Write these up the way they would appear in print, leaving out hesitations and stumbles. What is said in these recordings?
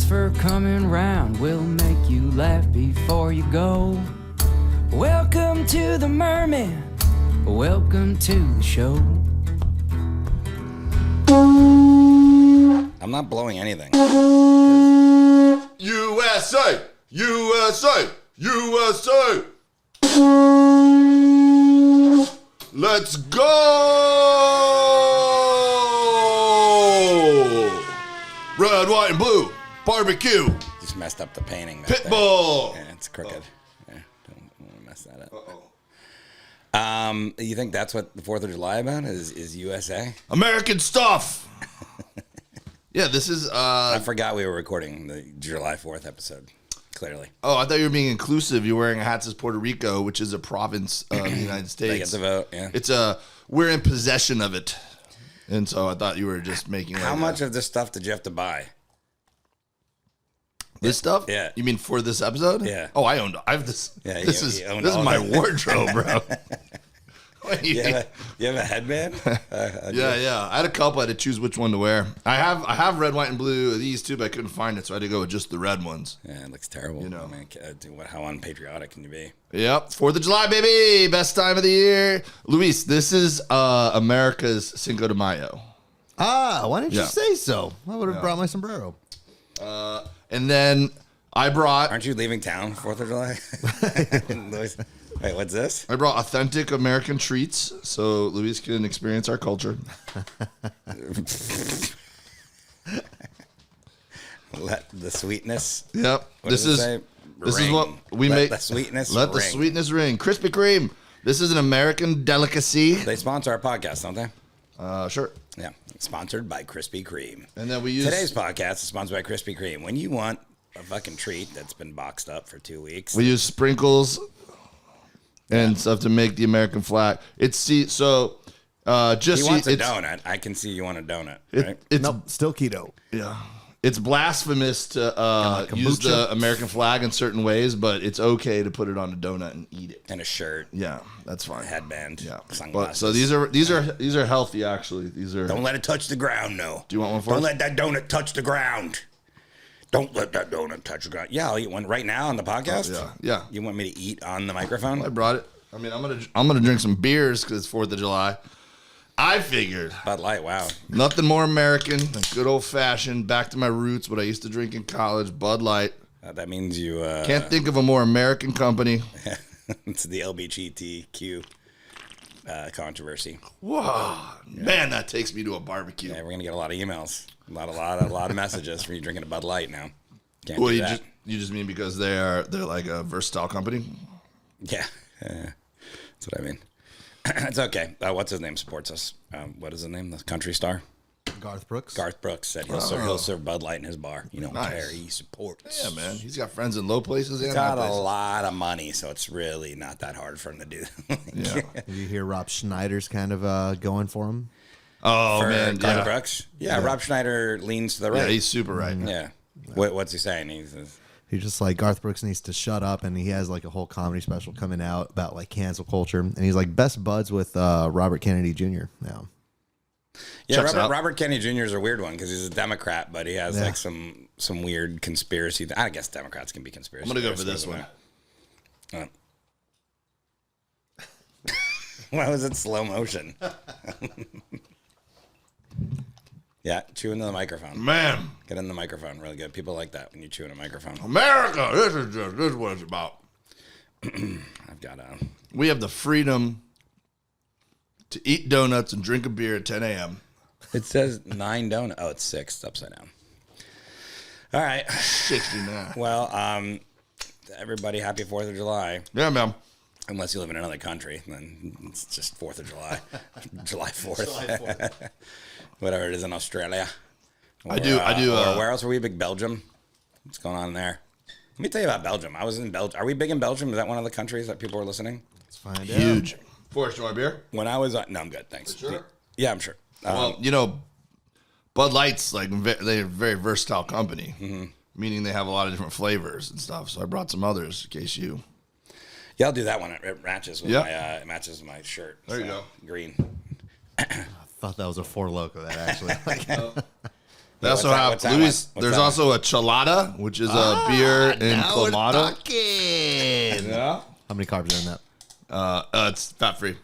Thanks for coming round. We'll make you laugh before you go. Welcome to the Mermen. Welcome to the show. I'm not blowing anything. USA! USA! USA! Let's go! Red, white, and blue. Barbecue. Just messed up the painting. That Pitbull. Yeah, it's crooked. Yeah, don't want to mess that up. Uh-oh. You think that's what the 4th of July about is USA? American stuff. Yeah, this is... I forgot we were recording the July 4th episode, clearly. Oh, I thought you were being inclusive. You're wearing a hat that says Puerto Rico, which is a province of the United States. They get to vote, yeah. We're in possession of it. And so I thought you were just making... How much of this stuff did you have to buy? This stuff? Yeah. You mean for this episode? Yeah. Oh, I have this. Yeah, this is my wardrobe, bro. You have a headband? Yeah. I had a couple. I had to choose which one to wear. I have red, white, and blue. These two, but I couldn't find it, so I had to go with just the red ones. Yeah, it looks terrible. You know. I mean, how unpatriotic can you be? Yep. 4th of July, baby. Best time of the year. Luis, this is America's Cinco de Mayo. Ah, why didn't you say so? I would have brought my sombrero. And then I brought... Aren't you leaving town 4th of July? Wait, what's this? I brought authentic American treats so Luis can experience our culture. Let the sweetness. Yep. What This does is it say? this is Ring. what we Let make. the sweetness Let the ring. sweetness ring. Krispy Kreme. This is an American delicacy. They sponsor our podcast, don't they? Sure. Yeah. Sponsored by Krispy Kreme. And then we use Today's podcast is sponsored by Krispy Kreme. When you want a fucking treat that's been boxed up for 2 weeks. we use sprinkles and stuff to make the American flag. Just he so wants a it's donut. I can see you want a donut, it- right? it's Nope, still keto. yeah. It's blasphemous to use the American flag in certain ways, but it's okay to put it on a donut and eat it. And a shirt, Yeah, that's fine. headband, Yeah. sunglasses. So these are healthy actually. These are. Don't let it touch the ground, no. Do you want one for Don't us? let that donut touch the ground. Don't let that donut touch the ground. Yeah, I'll eat one right now on the podcast. Yeah. You want me to eat on the microphone? I brought it. I mean, I'm gonna drink some beers because it's 4th of July. I figured Bud Light, wow. nothing more American than good old fashioned, back to my roots, what I used to drink in college, Bud Light. That means you... Can't think of a more American company. It's the LGBTQ controversy. Whoa, man, that takes me to a barbecue. Yeah, we're going to get a lot of emails. A lot of messages for you drinking a Bud Light now. Can't Well, do you that. just mean because they're like a versatile company. Yeah. That's what I mean. It's okay. What's his name supports us? What is his name? The country star? Garth Brooks. Garth Brooks said he'll serve Bud Light in his bar. You don't care. He supports. Yeah, man, he's got friends in low places and He's high got a places. lot of money, so it's really not that hard for him to do. Yeah. Did you hear Rob Schneider's kind of going for him? Oh For man, Garth yeah. Brooks? Yeah, Rob Schneider leans to the right. Yeah, he's super right. Yeah. What's he saying? He's He's just like, Garth Brooks needs to shut up, and he has like a whole comedy special coming out about like cancel culture, and he's like best buds with Robert Kennedy Jr. now. Yeah, Checks out. Robert Kennedy Jr. is a weird one because he's a Democrat, but he has like some weird conspiracy. I guess Democrats can be conspiracy. I'm gonna go for theorists, this one. Why was it slow motion? Yeah, chew into the microphone. Man, Get in the microphone, really good. People like that when you chew in a microphone. America, this is what it's about. I've got We have the freedom to eat donuts and drink a beer at 10 a.m. It says 9 donuts. Oh, it's 6. It's upside down. All right. 69. Well, everybody, happy 4th of July. Yeah, man. Unless you live in another country, then it's just 4th of July. July 4th. Whatever it is in Australia. I do. Or where else are we? Big Belgium? What's going on there? Let me tell you about Belgium. I was in Belgium. Are we big in Belgium? Is that one of the countries that people are listening? Let's find out. Huge. Forrest, you want a beer? When I was... no, I'm good. Thanks. Sure. Yeah, I'm sure. Well, you know, Bud Light's like they're a very versatile company, meaning they have a lot of different flavors and stuff. So I brought some others in case you. Yeah, I'll do that one. It matches with Yep. my matches with my shirt. There you go. Green. I thought that was a Four Loko. That actually. They also have Luis. There's also a chelada, which is a beer in Clamato. Yeah. How many carbs are in that? It's fat free.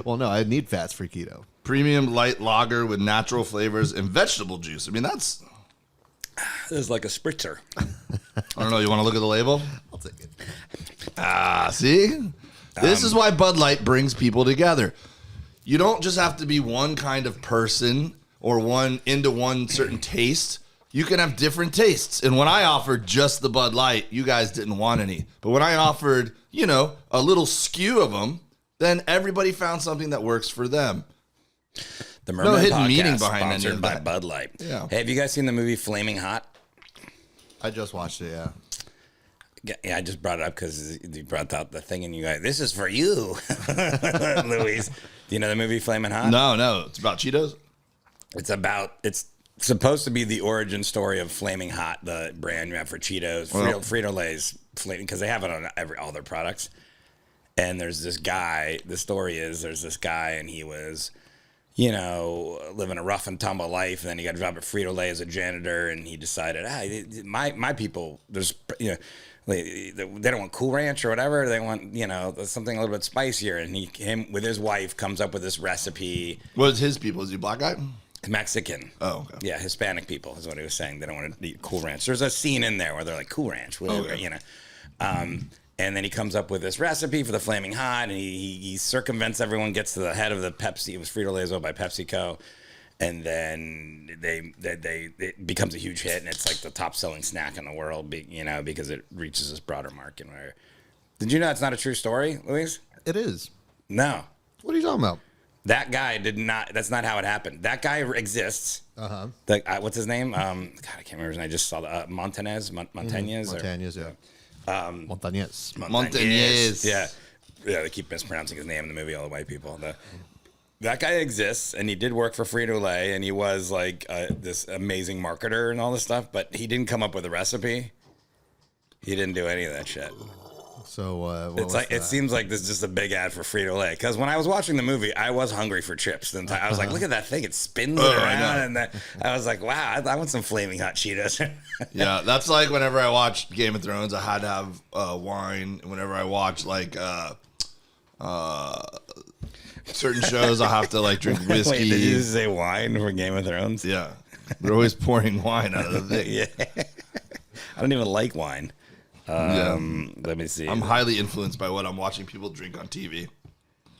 Well, no, I need fats for keto. Premium light lager with natural flavors and vegetable juice. I mean, This is like a spritzer. I don't know. You want to look at the label? I'll take it. See? This is why Bud Light brings people together. You don't just have to be one kind of person or into one certain taste. You can have different tastes. And when I offered just the Bud Light, you guys didn't want any. But when I offered, a little skew of them, then everybody found something that works for them. The Mermen hidden podcast, meaning behind any sponsored of by that. Bud Light. Yeah. Hey, have you guys seen the movie Flaming Hot? I just watched it, yeah. Yeah, I just brought it up because you brought out the thing and you guys, this is for you, Luis. Do you know the movie Flaming Hot? No. It's about Cheetos? It's supposed to be the origin story of Flaming Hot, the brand you have for Cheetos, Frito-Lay's, because they have it on all their products. And there's this guy, the story is there's this guy and he was, living a rough and tumble life. And then he got a job at Frito-Lay as a janitor and he decided, my people, they don't want Cool Ranch or whatever. They want, something a little bit spicier. And him with his wife comes up with this recipe. What is his people? Is he a black guy? Mexican. Oh, okay. Yeah, Hispanic people is what he was saying. They don't want to eat Cool Ranch. There's a scene in there where they're like, Cool Ranch, whatever, and then he comes up with this recipe for the Flaming Hot, and he circumvents everyone, gets to the head of the Pepsi. It was Frito-Lay's owned by PepsiCo. And then it becomes a huge hit, and it's like the top-selling snack in the world, because it reaches this broader market. Did you know that's not a true story, Luis? It is. No. What are you talking about? That guy did not. That's not how it happened. That guy exists. Uh-huh. What's his name? God, I can't remember his name. I just saw the Montañez. Montañez, yeah. Montañez. Montañez. Yeah. They keep mispronouncing his name in the movie. All the white people. That guy exists, and he did work for Frito-Lay, and he was like this amazing marketer and all this stuff. But he didn't come up with a recipe. He didn't do any of that shit. So it seems like this is just a big ad for Frito-Lay. Because when I was watching the movie, I was hungry for chips. And I was like, look at that thing. It spins around. And I was like, wow, I want some Flaming Hot Cheetos. Yeah, that's like whenever I watched Game of Thrones, I had to have wine. Whenever I watch certain shows, I have to drink whiskey. Wait, did you say wine for Game of Thrones? Yeah. They're always pouring wine out of the thing. Yeah. I don't even like wine. Let me see. I'm highly influenced by what I'm watching people drink on TV.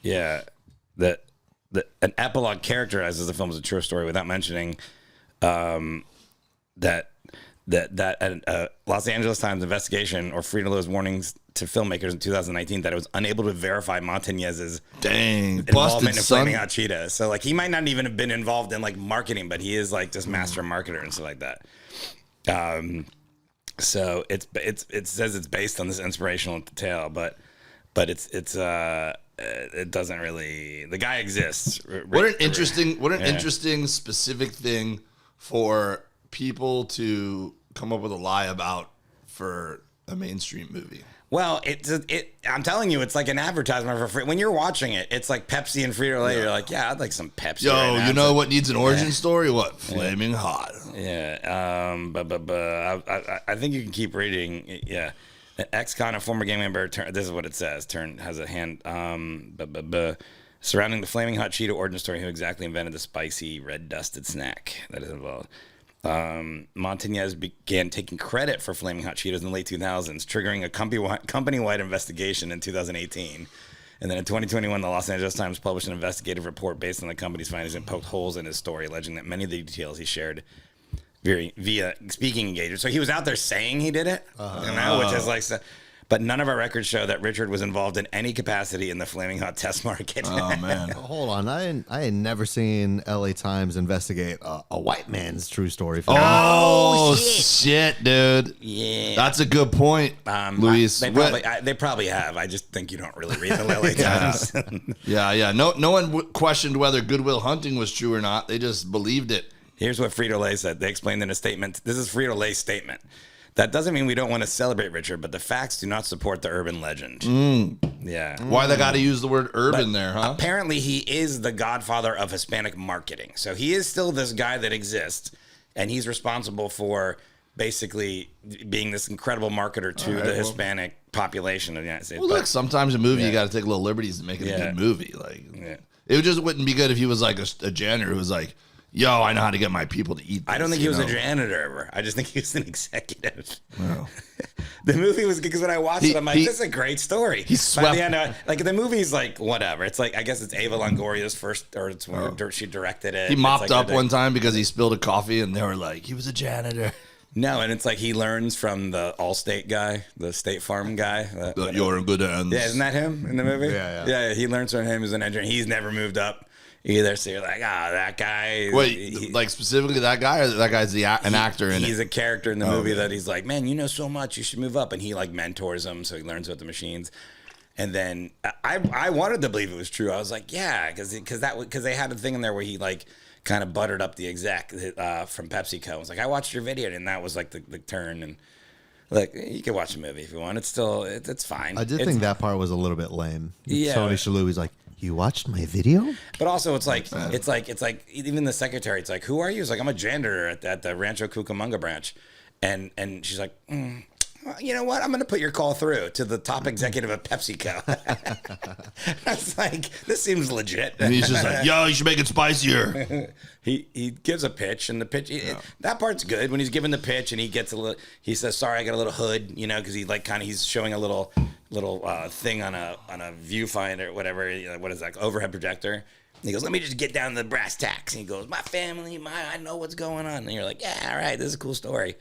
Yeah. An epilogue characterizes the film as a true story without mentioning that Los Angeles Times investigation or Frito-Lay's warnings to filmmakers in 2019 that it was unable to verify Montañez's involvement in Flaming Hot Cheetos. So he might not even have been involved in marketing, but he is just master marketer and stuff like that. So it says it's based on this inspirational tale, but it doesn't really. The guy exists. What an interesting specific thing for people to come up with a lie about for a mainstream movie. Well, I'm telling you, it's like an advertisement for free. When you're watching it, it's like Pepsi and Frito-Lay. You're like, yeah, I'd like some Pepsi. Yo, right now. you know what needs an origin story? What? Flaming Hot. Yeah. But I think you can keep reading. Yeah. An ex-con, a former gang member. This is what it says. Has a hand. Surrounding the Flaming Hot Cheeto origin story, who exactly invented the spicy red dusted snack that is involved. Montañez began taking credit for Flaming Hot Cheetos in the late 2000s, triggering a company-wide investigation in 2018. And then in 2021, the Los Angeles Times published an investigative report based on the company's findings and poked holes in his story, alleging that many of the details he shared via speaking engagements. So he was out there saying he did it, which is but none of our records show that Richard was involved in any capacity in the Flaming Hot test market. Oh, man. Hold on. I had never seen LA Times investigate a white man's true story. Oh, shit, dude. Yeah. That's a good point, Luis. They probably have. I just think you don't really read the LA Times. Yeah. No one questioned whether Good Will Hunting was true or not. They just believed it. Here's what Frito-Lay said. They explained in a statement. This is Frito-Lay's statement. That doesn't mean we don't want to celebrate Richard, but the facts do not support the urban legend. Yeah. Why they got to use the word urban there, huh? Apparently, he is the godfather of Hispanic marketing. So he is still this guy that exists, and he's responsible for basically being this incredible marketer to the Hispanic population of the United States. Well, look, sometimes a movie, you got to take little liberties to make it a good movie. Like, it just wouldn't be good if he was like a janitor who was like, yo, I know how to get my people to eat this. I don't think he was a janitor ever. I just think he was an executive. Wow. The movie was because when I watched it, I'm like, this is a great story. He swept. By the end, like the movie's like whatever. It's like I guess it's Ava Longoria's first, or it's when she directed it. He mopped up one time because he spilled a coffee, and they were like, he was a janitor. No, and it's like he learns from the Allstate guy, the State Farm guy. You're in good hands. Yeah, isn't that him in the movie? Yeah. He learns from him as an engineer. He's never moved up either. So you're like, that guy. Wait, like specifically that guy, or that guy's an actor in it? He's a character in the movie that he's like, man, you know so much, you should move up. And he like mentors him, so he learns about the machines. And then I wanted to believe it was true. I was like, yeah, because they had a thing in there where he like kind of buttered up the exec from PepsiCo. I was like, I watched your video, and that was like the turn. And like, you can watch the movie if you want. It's still it's fine. I did think that part was a little bit lame. Yeah. Tony Shalhoub's like, you watched my video? But also, it's like even the secretary. It's like, who are you? It's like, I'm a janitor at the Rancho Cucamonga branch, and she's like, well, you know what? I'm going to put your call through to the top executive of PepsiCo. I was like, this seems legit. And he's just like, yo, you should make it spicier. He gives a pitch, and the pitch that part's good when he's giving the pitch, and he gets a little. He says, "Sorry, I got a little hood," because he like kind of he's showing a little thing on a viewfinder or whatever. What is that? Overhead projector. And he goes, let me just get down to the brass tacks. And he goes, my family, I know what's going on. And you're like, yeah, all right, this is a cool story.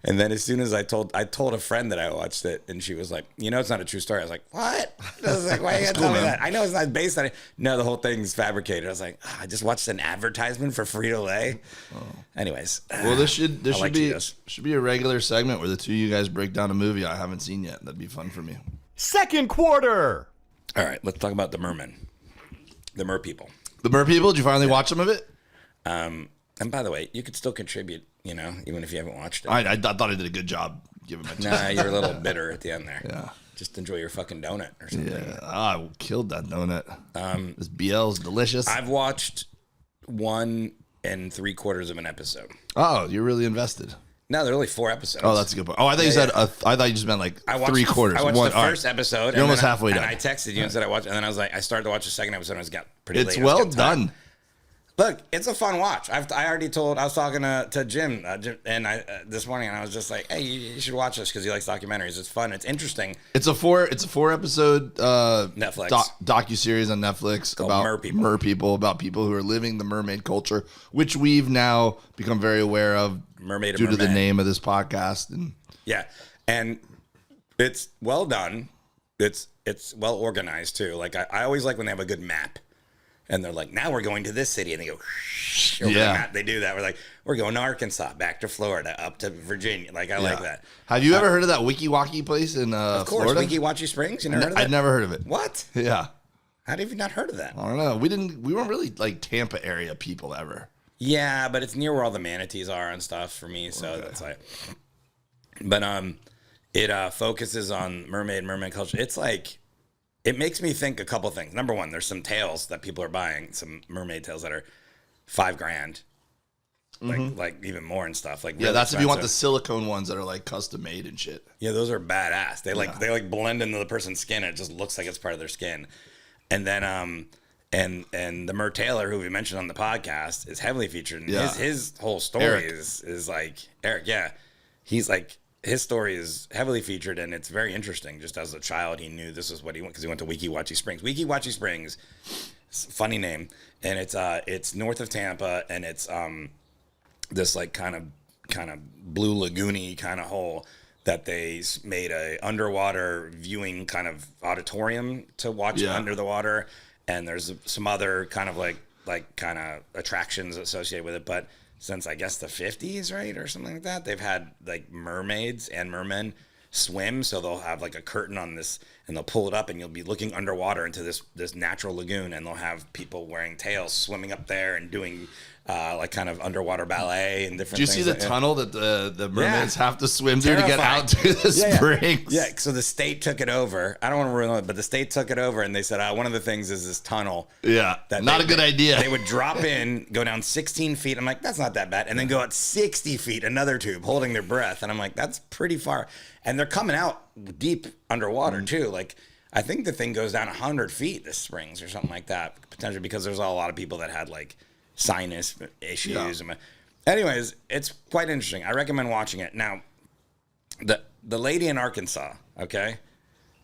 And then as soon as I told a friend that I watched it, and she was like, it's not a true story. I was like, what? I was like, why you gotta tell me that? I know it's not based on it. No, the whole thing's fabricated. I was like, I just watched an advertisement for Frito-Lay. Oh. Anyways. Well, this should be a regular segment where the two of you guys break down a movie I haven't seen yet. That'd be fun for me. Second quarter. All right, let's talk about the Mermen. The Mer people. The Mer people? Did you finally watch some of it? And by the way, you could still contribute, even if you haven't watched it. I thought I did a good job giving my time. Nah, you're a little bitter at the end there. Yeah. Just enjoy your fucking donut or something. Yeah, I killed that donut. This BL's delicious. I've watched 1 3/4 of an episode. Oh, you're really invested. No, there are only 4 episodes. Oh, that's a good point. Oh, I thought you said. I thought you just meant like 3/4. I watched the first episode. You're almost halfway done. And I texted you and said I watched, and then I was like, I started to watch the second episode, and it got pretty late. It's well done. Look, it's a fun watch. I was talking to Jim, and this morning, and I was just like, hey, you should watch this because he likes documentaries. It's fun. It's interesting. It's a 4 episode Netflix docuseries on Netflix about Mer people, about people who are living the mermaid culture, which we've now become very aware of due to the name of this podcast. And and it's well done. It's well organized too. Like I always like when they have a good map. And they're like, now we're going to this city. And they go, over the map. They do that. We're like, we're going to Arkansas, back to Florida, up to Virginia. Like, I like that. Have you ever heard of that Wiki-Waki place in Florida? Of course, Wiki-Waki Springs. You never heard of that? I'd never heard of it. What? Yeah. How have you not heard of that? I don't know. We weren't really like Tampa area people ever. Yeah, but it's near where all the manatees are and stuff for me. So that's like, but it focuses on mermaid culture. It's like, it makes me think a couple things. Number one, there's some tails that people are buying, some mermaid tails that are $5,000, like even more and stuff. Like really that's expensive. If you want the silicone ones that are like custom made and shit. Yeah, those are badass. They like blend into the person's skin. And it just looks like it's part of their skin. And then and the Mer Taylor, who we mentioned on the podcast, is heavily featured. And his whole story is like Eric. Yeah, he's like. His story is heavily featured, and it's very interesting. Just as a child, he knew this is what he went because he went to Wiki-Waki Springs. Wiki-Waki Springs, funny name, and it's north of Tampa, and it's this like kind of blue lagoony kind of hole that they made a underwater viewing kind of auditorium to watch under the water, and there's some other kind of like kind of attractions associated with it, but. Since I guess the 50s, right, or something like that, they've had like mermaids and mermen swim, so they'll have like a curtain on this, and they'll pull it up, and you'll be looking underwater into this natural lagoon, and they'll have people wearing tails swimming up there and doing like kind of underwater ballet and different Do you things. see the tunnel that the mermaids have to swim through to get Terrifying. out to the springs? Yeah, so the state took it over. I don't want to ruin it, but the state took it over and they said, one of the things is this tunnel. Yeah, not a good idea. They would drop in, go down 16 feet. I'm like, that's not that bad. And then go out 60 feet, another tube, holding their breath. And I'm like, that's pretty far. And they're coming out deep underwater too. Like, I think the thing goes down 100 feet, the springs or something like that, potentially, because there's a lot of people that had like sinus issues. Yeah. Anyways, it's quite interesting. I recommend watching it. Now, the lady in Arkansas, okay?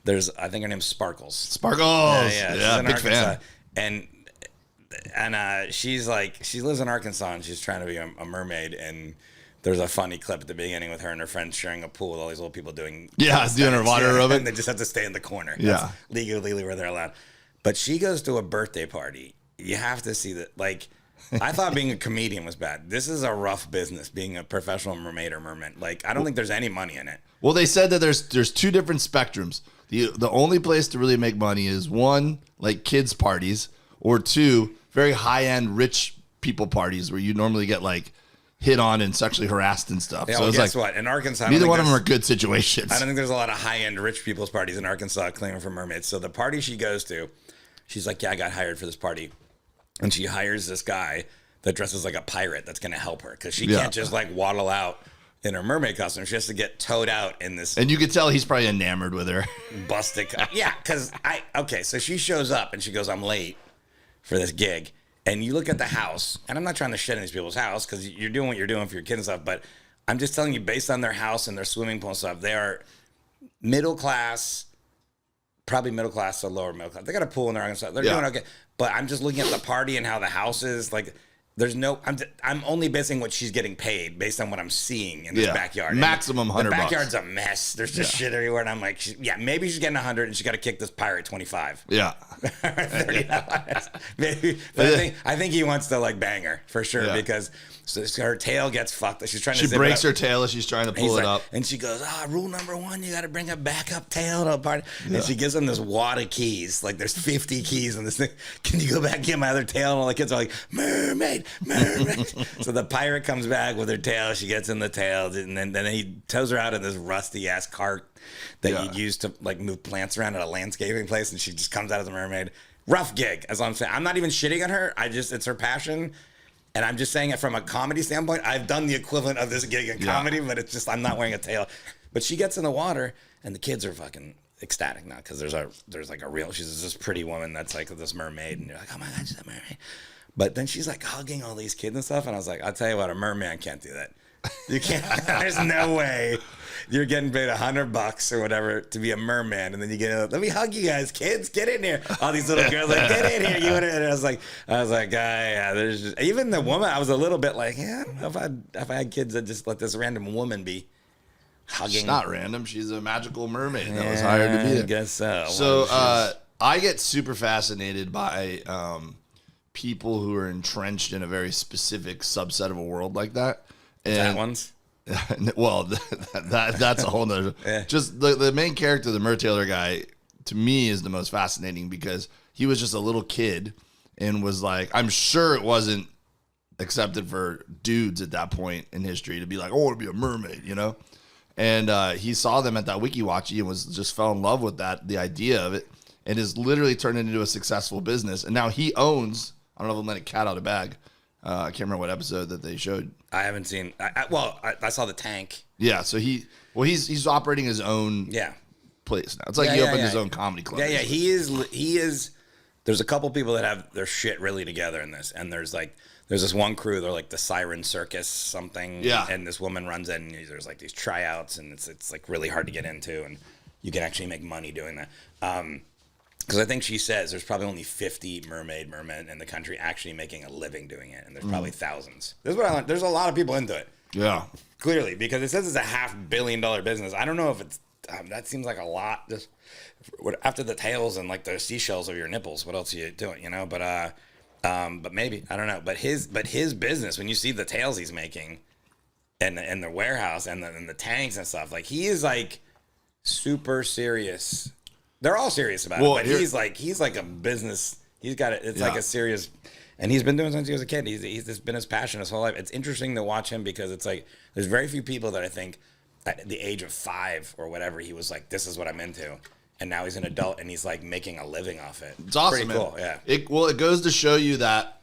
I think her name's Sparkles. Sparkles. Yeah, big fan. And she's like, she lives in Arkansas and she's trying to be a mermaid. And there's a funny clip at the beginning with her and her friends sharing a pool with all these little people doing doing her water aerobic. And they just have to stay in the corner. Yeah. That's legally where they're allowed. But she goes to a birthday party. You have to see that. Like, I thought being a comedian was bad. This is a rough business, being a professional mermaid or merman. Like, I don't think there's any money in it. Well, they said that there's two different spectrums. The only place to really make money is one, like kids parties, or two, very high-end rich people parties where you normally get like hit on and sexually harassed and stuff. Yeah, so well, it's guess like what? In Arkansas, neither one of them are good situations. I don't think there's a lot of high-end rich people's parties in Arkansas claiming for mermaids. So the party she goes to, she's like, yeah, I got hired for this party. And she hires this guy that dresses like a pirate that's going to help her because she can't just like waddle out in her mermaid costume. She has to get towed out in this. And you could tell he's probably enamored with her. Busted. Yeah, because so she shows up and she goes, I'm late for this gig. And you look at the house, and I'm not trying to shit in these people's house because you're doing what you're doing for your kids and stuff, but I'm just telling you, based on their house and their swimming pool and stuff, they are middle class, probably middle class to lower middle class. They got a pool in their own stuff. They're doing okay. But I'm just looking at the party and how the house is. Like, there's no, I'm only basing what she's getting paid based on what I'm seeing in this backyard. Maximum $100. The backyard's a mess. There's just shit everywhere. And I'm like, maybe she's getting 100 and she got to kick this pirate 25. Yeah. $30. Maybe. But I think he wants to like bang her for sure because her tail gets fucked. She's trying to She breaks her tail as she's trying to pull it up. And she goes, rule number 1, you got to bring a backup tail to a party. Yeah. And she gives him this wad of keys. Like there's 50 keys on this thing. Can you go back and get my other tail? And all the kids are like, mermaid. So the pirate comes back with her tail. She gets in the tail. And then he tows her out in this rusty ass cart that you'd use to like move plants around at a landscaping place. And she just comes out as a mermaid. Rough gig, as I'm saying. I'm not even shitting on her. It's her passion. And I'm just saying it from a comedy standpoint. I've done the equivalent of this gig in comedy, but it's just, I'm not wearing a tail. But she gets in the water and the kids are fucking ecstatic now because there's like a real, she's this pretty woman that's like this mermaid. And you're like, oh my God, she's a mermaid. But then she's like hugging all these kids and stuff. And I was like, I'll tell you what, a merman can't do that. You can't, there's no way you're getting paid $100 or whatever to be a merman. And then you get, let me hug you guys, kids, get in here. All these little girls like, get in here. You want it? And I was like, yeah, there's just, even the woman, I was a little bit like, yeah, I don't know if I had kids that just let this random woman be hugging. She's not random. She's a magical mermaid that was hired to be there. I guess so. So I get super fascinated by people who are entrenched in a very specific subset of a world like that. And that one's? Well, that's a whole nother. Just the main character, the Mertailor guy, to me is the most fascinating because he was just a little kid and was like, I'm sure it wasn't accepted for dudes at that point in history to be like, I want to be a mermaid, you know? And he saw them at that Wikiwachi and was just fell in love with the idea of it, and has literally turned it into a successful business. And now he owns, I don't know if I'm letting a cat out of bag. I can't remember what episode that they showed. I haven't seen. I saw the tank. Yeah, so he's operating his own place now. It's like he opened his own comedy club. Yeah. He is. There's a couple people that have their shit really together in this, and there's this one crew. They're like the Siren Circus something. Yeah. And this woman runs in. And there's like these tryouts, and it's like really hard to get into, and you can actually make money doing that. Because I think she says there's probably only 50 mermen in the country actually making a living doing it, and there's probably thousands. This is what I learned. There's a lot of people into it. Yeah, clearly, because it says it's a $500 million business. I don't know if it's that seems like a lot. Just after the tails and like the seashells of your nipples, what else are you doing? You know, but maybe I don't know. But his business, when you see the tails he's making, and the warehouse and the tanks and stuff, like he is like super serious. They're all serious about it, but he's like a business. He's got it. It's like a serious. And he's been doing it since he was a kid. He's just been his passion his whole life. It's interesting to watch him because it's like there's very few people that I think at the age of 5 or whatever he was like, this is what I'm into. And now he's an adult and he's like making a living off it. It's awesome, Pretty cool, yeah. It goes to show you that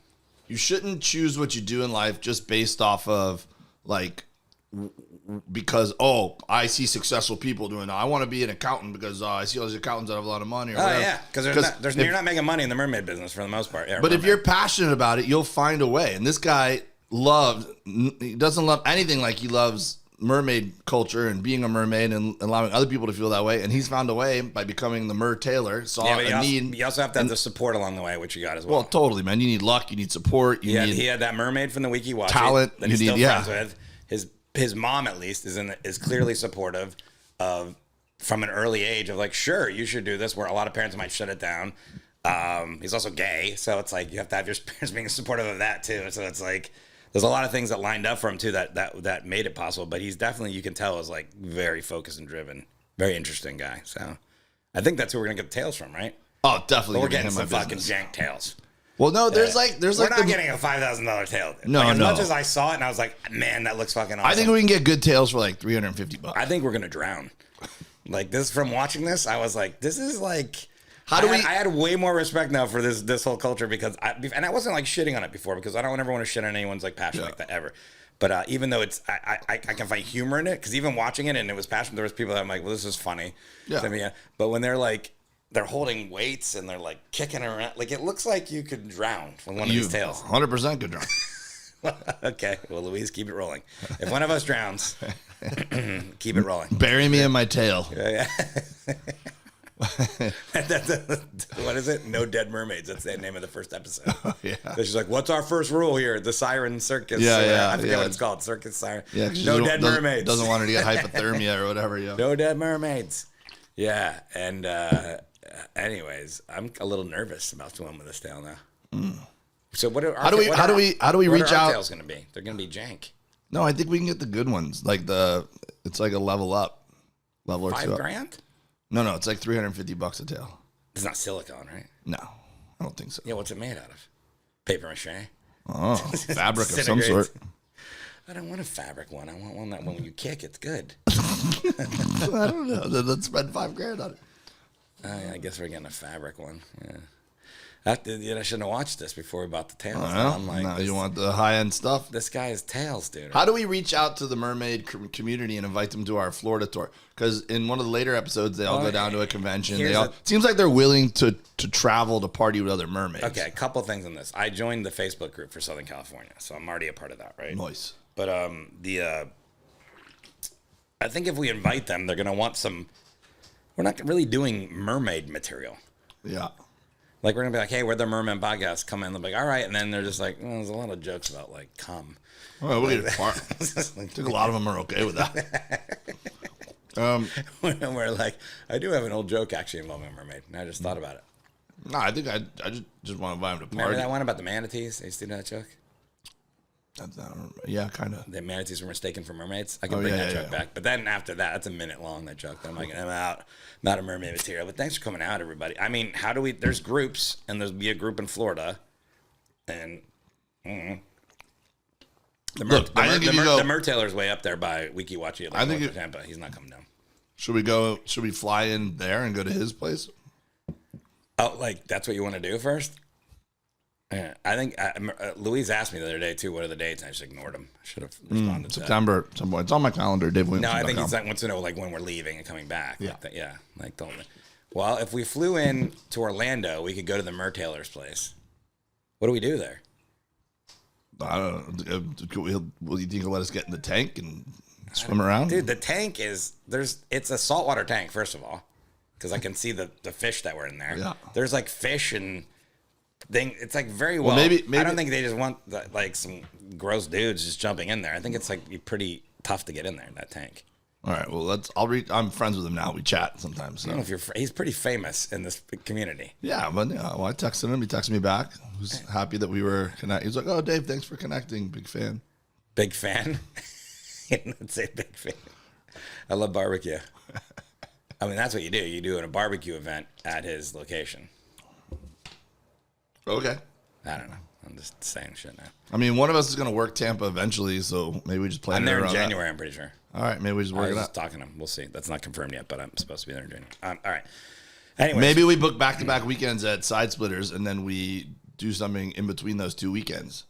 you shouldn't choose what you do in life just based off of like because I see successful people doing it. I want to be an accountant because I see all these accountants that have a lot of money. Or whatever. Yeah, because you're not making money in the mermaid business for the most part. Yeah, but if you're passionate about it, you'll find a way. And this guy he doesn't love anything like he loves mermaid culture and being a mermaid and allowing other people to feel that way. And he's found a way by becoming the mer tailor. You also have to have the support along the way, which you got as well. Well, totally, man. You need luck. You need support. He had that mermaid from the Wiki Watch talent that he's still friends with. His mom, at least, is clearly supportive of from an early age of like, sure, you should do this. Where a lot of parents might shut it down. He's also gay, so it's like you have to have your parents being supportive of that too. So it's like there's a lot of things that lined up for him too that made it possible. But he's definitely, you can tell, is like very focused and driven, very interesting guy. So I think that's who we're gonna get the tails from, right? Oh, definitely. But we're getting some fucking jank tails. Well, no, there's we're not getting a $5,000 tail. No, like, as much as I saw it and I was like, man, that looks fucking awesome. I think we can get good tails for like $350. I think we're gonna drown. Like this, from watching this, I was like, this is like. I had way more respect now for this whole culture because I wasn't like shitting on it before because I don't ever want to shit on anyone's like passion like that ever. But even though I can find humor in it because even watching it and it was passion, there was people that I'm like, well, this is funny. Yeah. But when they're like. They're holding weights and they're like kicking around. Like it looks like you could drown from one of these tails. 100% could drown. Okay. Well, Louise, keep it rolling. If one of us drowns, keep it rolling. Bury me in my tail. Yeah. What is it? No Dead Mermaids. That's the name of the first episode. Oh, yeah. So she's like, what's our first rule here? The Siren Circus. I forget what it's called. Circus Siren. Yeah, no Dead Mermaids. Doesn't want her to get hypothermia or whatever. Yeah. No Dead Mermaids. Yeah. And anyways, I'm a little nervous about swimming with this tail now. So how do we reach out? What are tails going to be? They're going to be jank. No, I think we can get the good ones. Like it's like a level up. Level or $5,000? No, it's like $350 a tail. It's not silicone, right? No, I don't think so. Yeah, what's it made out of? Paper mache? Oh, fabric of some sort. I don't want a fabric one. I want one that when you kick, it's good. I don't know. Let's spend $5,000 on it. I guess we're getting a fabric one. Yeah. I shouldn't have watched this before we bought the tails. I'm like, no, you want the high end stuff. This guy is tails, dude. How do we reach out to the mermaid community and invite them to our Florida tour? Because in one of the later episodes, they all go down to a convention. Seems like they're willing to travel to party with other mermaids. Okay, a couple things on this. I joined the Facebook group for Southern California, so I'm already a part of that, right? Nice. But I think if we invite them, they're gonna want some. We're not really doing mermaid material. Yeah. Like, we're going to be like, hey, we're the Mermen podcast. Come in. They'll be like, all right. And then they're just like, well, there's a lot of jokes about, like, cum. Well, we'll get it far. I think a lot of them are okay with that. We're like, I do have an old joke, actually, involving a mermaid. And I just thought about it. No, I think I just want to invite them to party. Remember that one about the manatees? I used to do that joke? Yeah, kind of. The manatees were mistaken for mermaids. I can bring that joke back. But then after that, that's a minute long, that joke. I'm like, I'm out of mermaid material. But thanks for coming out, everybody. I mean, there's groups, and there'll be a group in Florida. And the Mer Taylor's way up there by Wiki Watchy, like north of Tampa. He's not coming down. Should we fly in there and go to his place? Oh, like that's what you want to do first? Yeah, I think Louise asked me the other day too. What are the dates? And I just ignored him. I should have responded. September, at some point. It's on my calendar. Dave Williams. No, I think he's like wants to know like when we're leaving and coming back. Yeah, like that, like told me. Well, if we flew in to Orlando, we could go to the Mer Taylor's place. What do we do there? I don't know. Will you think he'll let us get in the tank and swim around? Dude, the tank it's a saltwater tank, first of all, because I can see the fish that were in there. Yeah. There's like fish and. It's like very well. Maybe I don't think they just want like some gross dudes just jumping in there. I think it's like pretty tough to get in there in that tank. All right. Well, I'm friends with him now. We chat sometimes. So. I don't know if he's pretty famous in this community. Yeah, but well, I texted him. He texted me back. He was happy that we were connected. He was like, "Oh, Dave, thanks for connecting. Big fan." Big fan. Let's say big fan. I love barbecue. I mean, that's what you do. You do a barbecue event at his location. Okay. I don't know. I'm just saying shit now. I mean, one of us is going to work Tampa eventually, so maybe we just plan. I'm there in around January. that. I'm pretty sure. All right, maybe we just I work was it just out. talking to him. We'll see. That's not confirmed yet, but I'm supposed to be there in January. All right. Anyway, Maybe we book back-to-back weekends at Side Splitters, and then we do something in between those 2 weekends.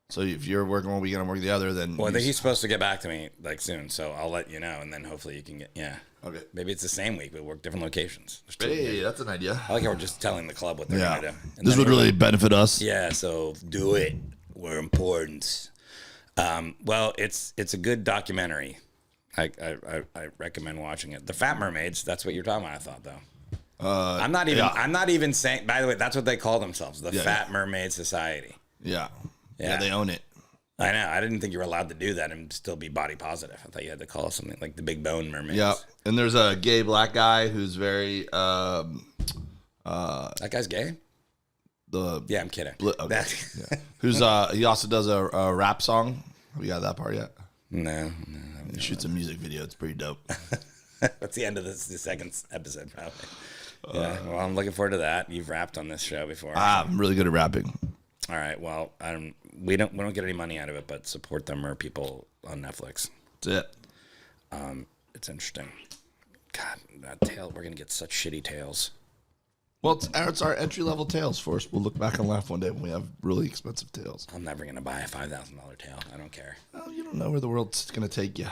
So if you're working one weekend, I'm working the other, then... Well, I think he's supposed to get back to me like soon, so I'll let you know, and then hopefully you can get... Yeah. Okay. Maybe it's the same week. We work different locations. There's 2 Hey, weekends. that's an idea. I like how we're just telling the club what they're Yeah. going to do. And This then would really benefit us. Yeah, so do it. We're important. Well, it's a good documentary. I recommend watching it. The Fat Mermaids, that's what you're talking about, I thought, though. I'm not even saying, by the way, that's what they call themselves, the Fat Mermaid Society. Yeah. Yeah. Yeah, they own it. I know. I didn't think you were allowed to do that and still be body positive. I thought you had to call it something like the Big Bone Mermaids. Yeah. And there's a gay black guy who's very... That guy's gay? Yeah, I'm kidding. Okay. Yeah. Who's he also does a rap song. Have you got that part yet? No. He shoots a music video. It's pretty dope. That's the end of the second episode, probably. Yeah, well, I'm looking forward to that. You've rapped on this show before. I'm really good at rapping. All right. Well, we don't get any money out of it, but support them or people on Netflix. That's it. It's interesting. God, that tail. We're gonna get such shitty tails. Well, it's our entry-level tails, Forrest. We'll look back and laugh one day when we have really expensive tails. I'm never gonna buy a $5,000 tail. I don't care. Well, you don't know where the world's going to take you.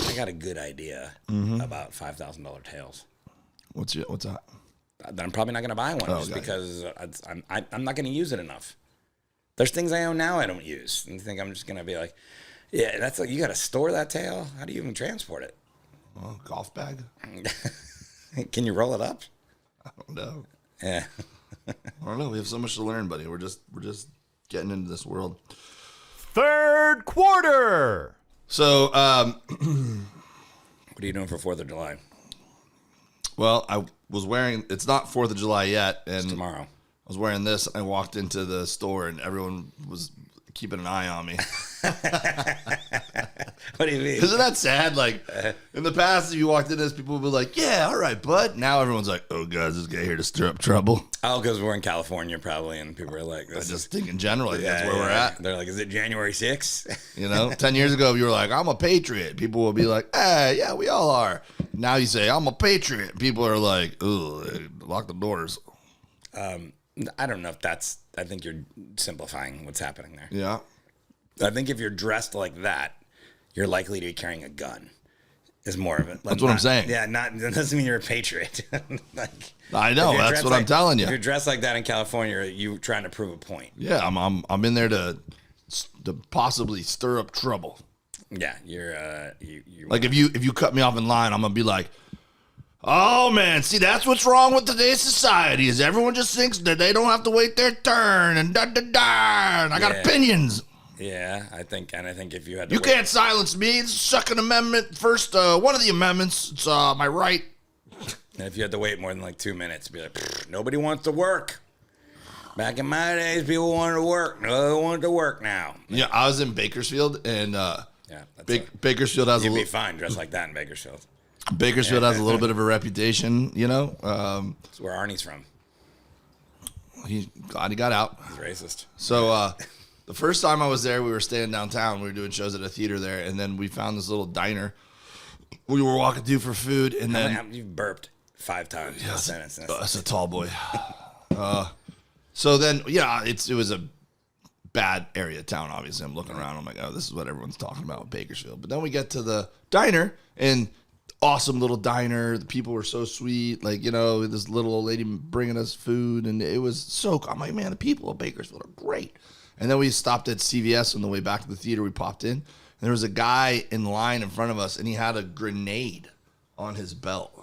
I got a good idea about $5,000 tails. What's that? That I'm probably not gonna buy one just gotcha. because I'm not gonna use it enough. There's things I own now I don't use, and you think I'm just gonna be like, yeah, that's like you got to store that tail. How do you even transport it? Oh, golf bag? Can you roll it up? I don't know. Yeah. I don't know. We have so much to learn, buddy. We're just getting into this world. Third quarter. So, What are you doing for 4th of July? well, I was wearing. It's not 4th of July yet, and Tomorrow. I was wearing this. I walked into the store, and everyone was keeping an eye on me. What do you mean? Isn't that sad? Like, in the past, if you walked in this, people would be like, yeah, all right, bud. Now everyone's like, oh, God, is this guy here to stir up trouble? Oh, because we're in California probably, and people are like, I this just think in general, like, that's where we're at. They're like, is it January 6th? You know, 10 years ago, if you were like, I'm a patriot, people will be like, hey, yeah, we all are. Now you say, I'm a patriot. People are like, ooh, lock the doors. I don't know if that's, I think you're simplifying what's happening there. Yeah. I think if you're dressed like that, you're likely to be carrying a gun. Is more of it. That's what I'm saying. Yeah, that doesn't mean you're a patriot. Like, I know. That's what I'm telling you. If you're dressed like that in California, you trying to prove a point. Yeah, I'm in there to possibly stir up trouble. Yeah, you're Like if you cut me off in line, I'm gonna be like, oh man, see that's what's wrong with today's society is everyone just thinks that they don't have to wait their turn and da da da. And I got opinions. Yeah, I think if you had to You can't silence me. It's the Second Amendment. First, one of the amendments. It's my right. And if you had to wait more than like 2 minutes, be like, nobody wants to work. Back in my days, people wanted to work. No, they wanted to work now. Yeah, I was in Bakersfield, and Bakersfield has you'd a be little. fine dressed like that in Bakersfield. Bakersfield has a little bit of a reputation, you know. That's where Arnie's from. Glad he got out. He's racist. So the first time I was there, we were staying downtown. We were doing shows at a theater there, and then we found this little diner we were walking to for food, and then You've burped 5 times in a sentence. that's a tall boy. So then, yeah, it was a bad area of town. Obviously, I'm looking around. I'm like, oh, this is what everyone's talking about with Bakersfield. But then we get to the diner, and awesome little diner. The people were so sweet. Like, you know, this little old lady bringing us food, and it was so. I'm like, man, the people of Bakersfield are great. And then we stopped at CVS on the way back to the theater. We popped in, and there was a guy in line in front of us, and he had a grenade on his belt.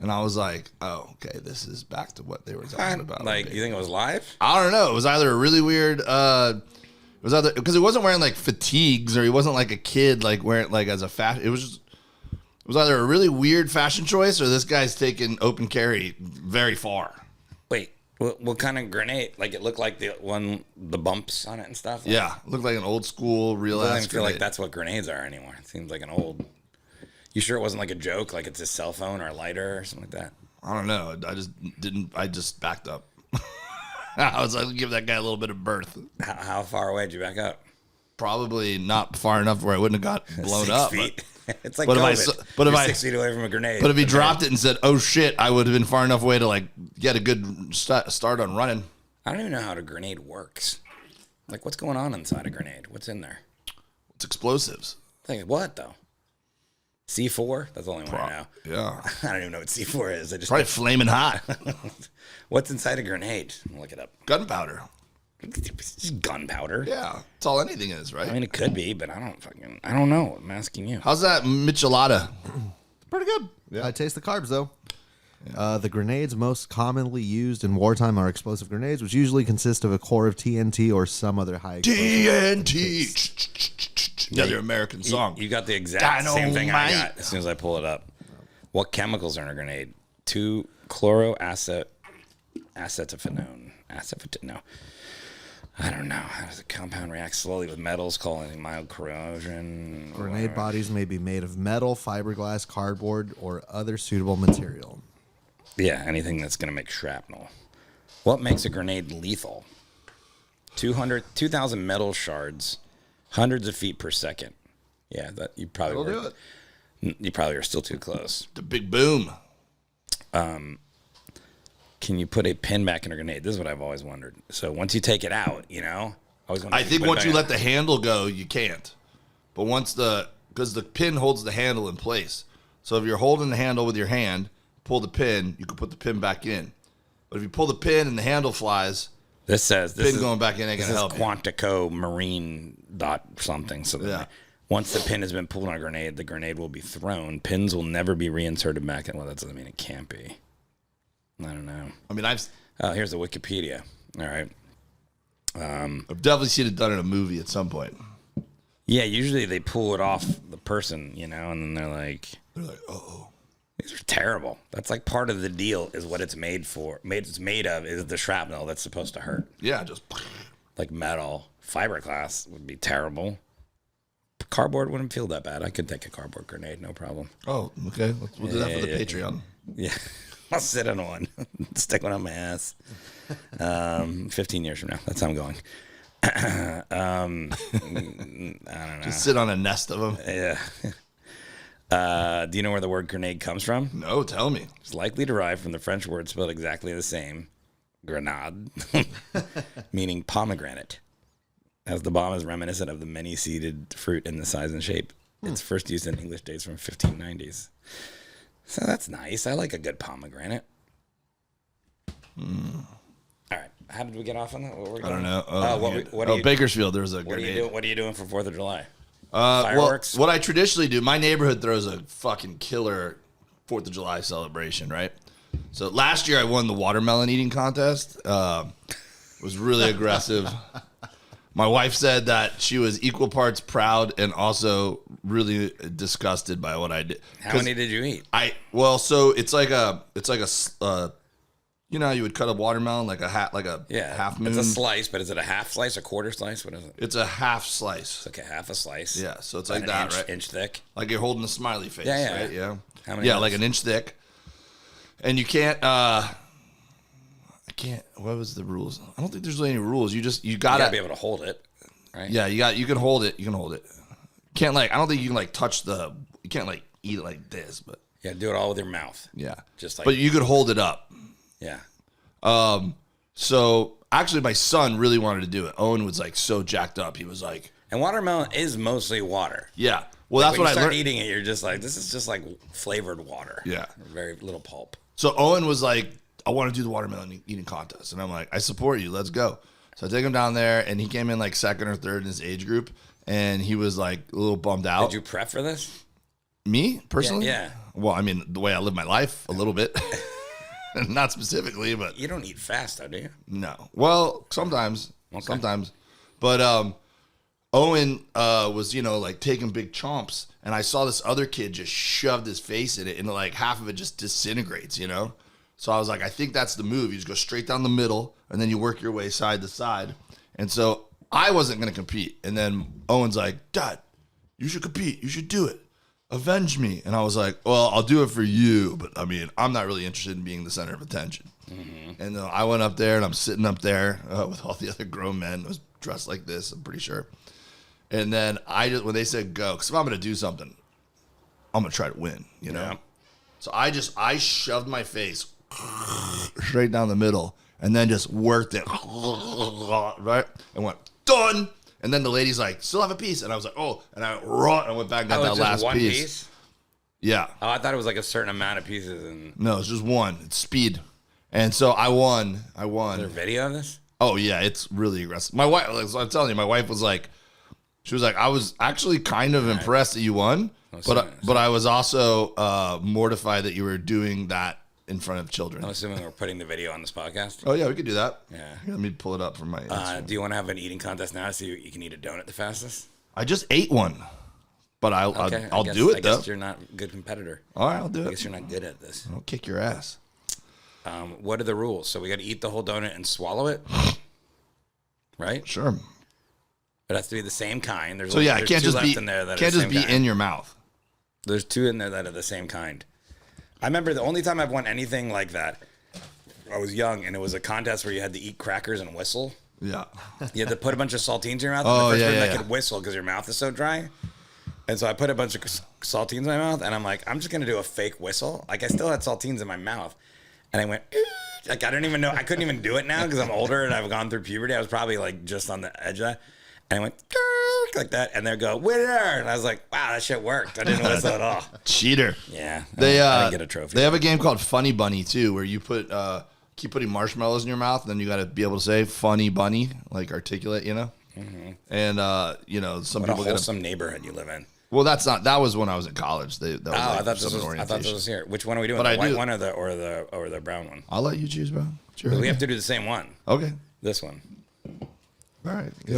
And I was like, oh, okay, this is back to what they were talking about. Like, you think it was live? I don't know. It was either a really weird, it was either, because he wasn't wearing like fatigues, or he wasn't like a kid, like wearing like as a fashion. It was either a really weird fashion choice, or this guy's taking open carry very far. Wait, what kind of grenade? Like, it looked like the bumps on it and stuff? Like, Yeah, looked like an old school real I don't ass even feel like grenade. that's what grenades are anymore. It seems like an old. You sure it wasn't like a joke? Like it's a cell phone or a lighter or something like that? I don't know. I just backed up. I was like, give that guy a little bit of berth. How far away did you back up? Probably not far enough where I wouldn't have got blown 6 up. feet. It's like But if I COVID. s- but if You're I- 6 feet away from a grenade. But if he dropped it and said, "Oh shit," I would have been far enough away to like get a good start on running. I don't even know how a grenade works. Like, what's going on inside a grenade? What's in there? It's explosives. Like, what, though? C4? That's the only one I know. Yeah, I don't even know what C4 is. I just probably flaming hot. What's inside a grenade? I'll look it up. Gunpowder. It's just gunpowder. Yeah, that's all anything is, I right? mean, it could be, but I don't know. I'm asking you. How's that michelada? Pretty good. I taste the carbs though. The grenades most commonly used in wartime are explosive grenades, which usually consist of a core of TNT or some other high explosive. TNT. Another American song. You got the exact same thing I Dynamite. got as soon as I pull it up. What chemicals are in a grenade? 2-chloroacetophenone. No. I don't know. How does a compound react slowly with metals, causing mild corrosion? Grenade bodies may be made of metal, fiberglass, cardboard, or other suitable material. Yeah, anything that's going to make shrapnel. What makes a grenade lethal? 2,000 metal shards, hundreds of feet per second. Yeah, that you probably That'll were. do it. You probably are still too close. The big boom. Can you put a pin back in a grenade? This is what I've always wondered. So once you take it out, I think once you let the handle go, you can't. But because the pin holds the handle in place. So if you're holding the handle with your hand, pull the pin, you can put the pin back in. But if you pull the pin and the handle flies, this says this pin is going back in ain't this gonna is help you. Quantico Marine dot something. So that Yeah. once the pin has been pulled on a grenade, the grenade will be thrown. Pins will never be reinserted back in. Well, that doesn't mean it can't be. I don't know. I mean, I've Here's the Wikipedia. All right. I've definitely seen it done in a movie at some point. Yeah, usually they pull it off the person, and then they're like, oh. these are terrible. That's like part of the deal is what it's made for. It's made of is the shrapnel that's supposed to hurt. Yeah, just Like metal. Fiberglass would be terrible. Cardboard wouldn't feel that bad. I could take a cardboard grenade, no problem. oh, okay. We'll do that for the Yeah. Patreon. Yeah. I'll sit on one. Stick one on my ass. 15 years from now. That's how I'm going. I don't know. Just sit on a nest of them. Yeah. Do you know where the word grenade comes from? No, tell me. It's likely derived from the French word spelled exactly the same, grenade, meaning pomegranate, as the bomb is reminiscent of the many-seeded fruit in the size and shape. Its first use in English dates from 1590s. So that's nice. I like a good pomegranate. All right. How did we get off on that? What were we I don't doing? know. What are you, Bakersfield, there was a what are you grenade. doing? What are you doing for 4th of July? Well, Fireworks? what I traditionally do, my neighborhood throws a fucking killer 4th of July celebration, right? So last year I won the watermelon eating contest. Was really aggressive. My wife said that she was equal parts proud and also really disgusted by what I did. How many did you eat? So it's like a you know how you would cut a watermelon like a half moon. It's a slice, but is it a half slice, a quarter slice? What is it? It's a half slice. It's like a half a slice. Yeah, so it's About like that, inch, right? Inch thick. Like you're holding a smiley face, Yeah, right? Yeah. How many Yeah, of like those? an inch thick. And you can't I can't what was the rules? I don't think there's really any rules. You You gotta gotta be able to hold it, right? Yeah, you can hold it. You can hold it. Can't I don't think you can touch you can't eat it like this, but Yeah, do it all with your mouth. yeah. Just like But you could hold it up. yeah. So actually my son really wanted to do it. Owen was so jacked up. He was like, And watermelon is mostly water. yeah. Well, that's when what you I start learned. eating it, you're just like, this is just like flavored water. Yeah. Very little pulp. So Owen was like, I want to do the watermelon eating contest. And I'm like, I support you. Let's go. So I take him down there, and he came in second or third in his age group, and he was a little bummed out. Did you prep for this? Me, personally? Yeah. Well, I mean, the way I live my life, a little bit. Not specifically, but You don't eat fast, though, do you? no. Well, sometimes. Okay. Sometimes. But Owen was, taking big chomps, and I saw this other kid just shoved his face in it, and half of it just disintegrates, So I was like, I think that's the move. You just go straight down the middle, and then you work your way side to side. And so I wasn't going to compete. And then Owen's like, Dad, you should compete. You should do it. avenge me. And I was like, well, I'll do it for you. But I mean, I'm not really interested in being the center of attention. Mm-hmm. And I went up there and I'm sitting up there with all the other grown men. I was dressed like this, I'm pretty sure. And then when they said go, because if I'm going to do something, I'm going to try to win, you know? Yeah. So I shoved my face straight down the middle and then just worked it, right? And went, done. And then the lady's like, still have a piece. And I was like, oh. And I went back and got that last one piece. Yeah. Oh, I thought it was like a certain amount of pieces. No, it's just one. It's speed. And so I won. Is there a video of this? Oh, yeah. It's really aggressive. My wife, like, I'm telling you, my wife was like, I was actually kind of impressed that you won. But I was also mortified that you were doing that in front of children. I'm assuming we're putting the video on this podcast. Oh, yeah, we could do that. Yeah. Here, let me pull it up from my do you want to have an eating contest now to see you can eat a donut the fastest? I just ate one, but I'll do it, though. I guess you're not a good competitor. All right, I'll do it. I guess you're not good at this. I'll kick your ass. What are the rules? So we got to eat the whole donut and swallow it? Right? Sure. It has to be the same kind. There's it can't just be in your mouth. There's two in there that are the same kind. I remember the only time I've won anything like that, I was young, and it was a contest where you had to eat crackers and whistle. Yeah. You had to put a bunch of saltines in your mouth. Oh, and the first person that could whistle because your mouth is so dry. And so I put a bunch of saltines in my mouth, and I'm like, I'm just going to do a fake whistle. Like, I still had saltines in my mouth. And I went, like, I don't even know. I couldn't even do it now because I'm older and I've gone through puberty. I was probably, like, just on the edge of that. And I went, like that, and they go, winner! And I was like, wow, that shit worked. I didn't whistle at all. Cheater. Yeah. I didn't get a trophy. They have a game called Funny Bunny, too, where you keep putting marshmallows in your mouth, and then you got to be able to say funny bunny, like articulate, you know? Mm-hmm. And, some people get some neighborhood you live in. Well, that was when I was in college. I thought this was here. Which one are we doing? The white one or the brown one? I'll let you choose, bro. We have to do the same one. Okay. This one. All right. It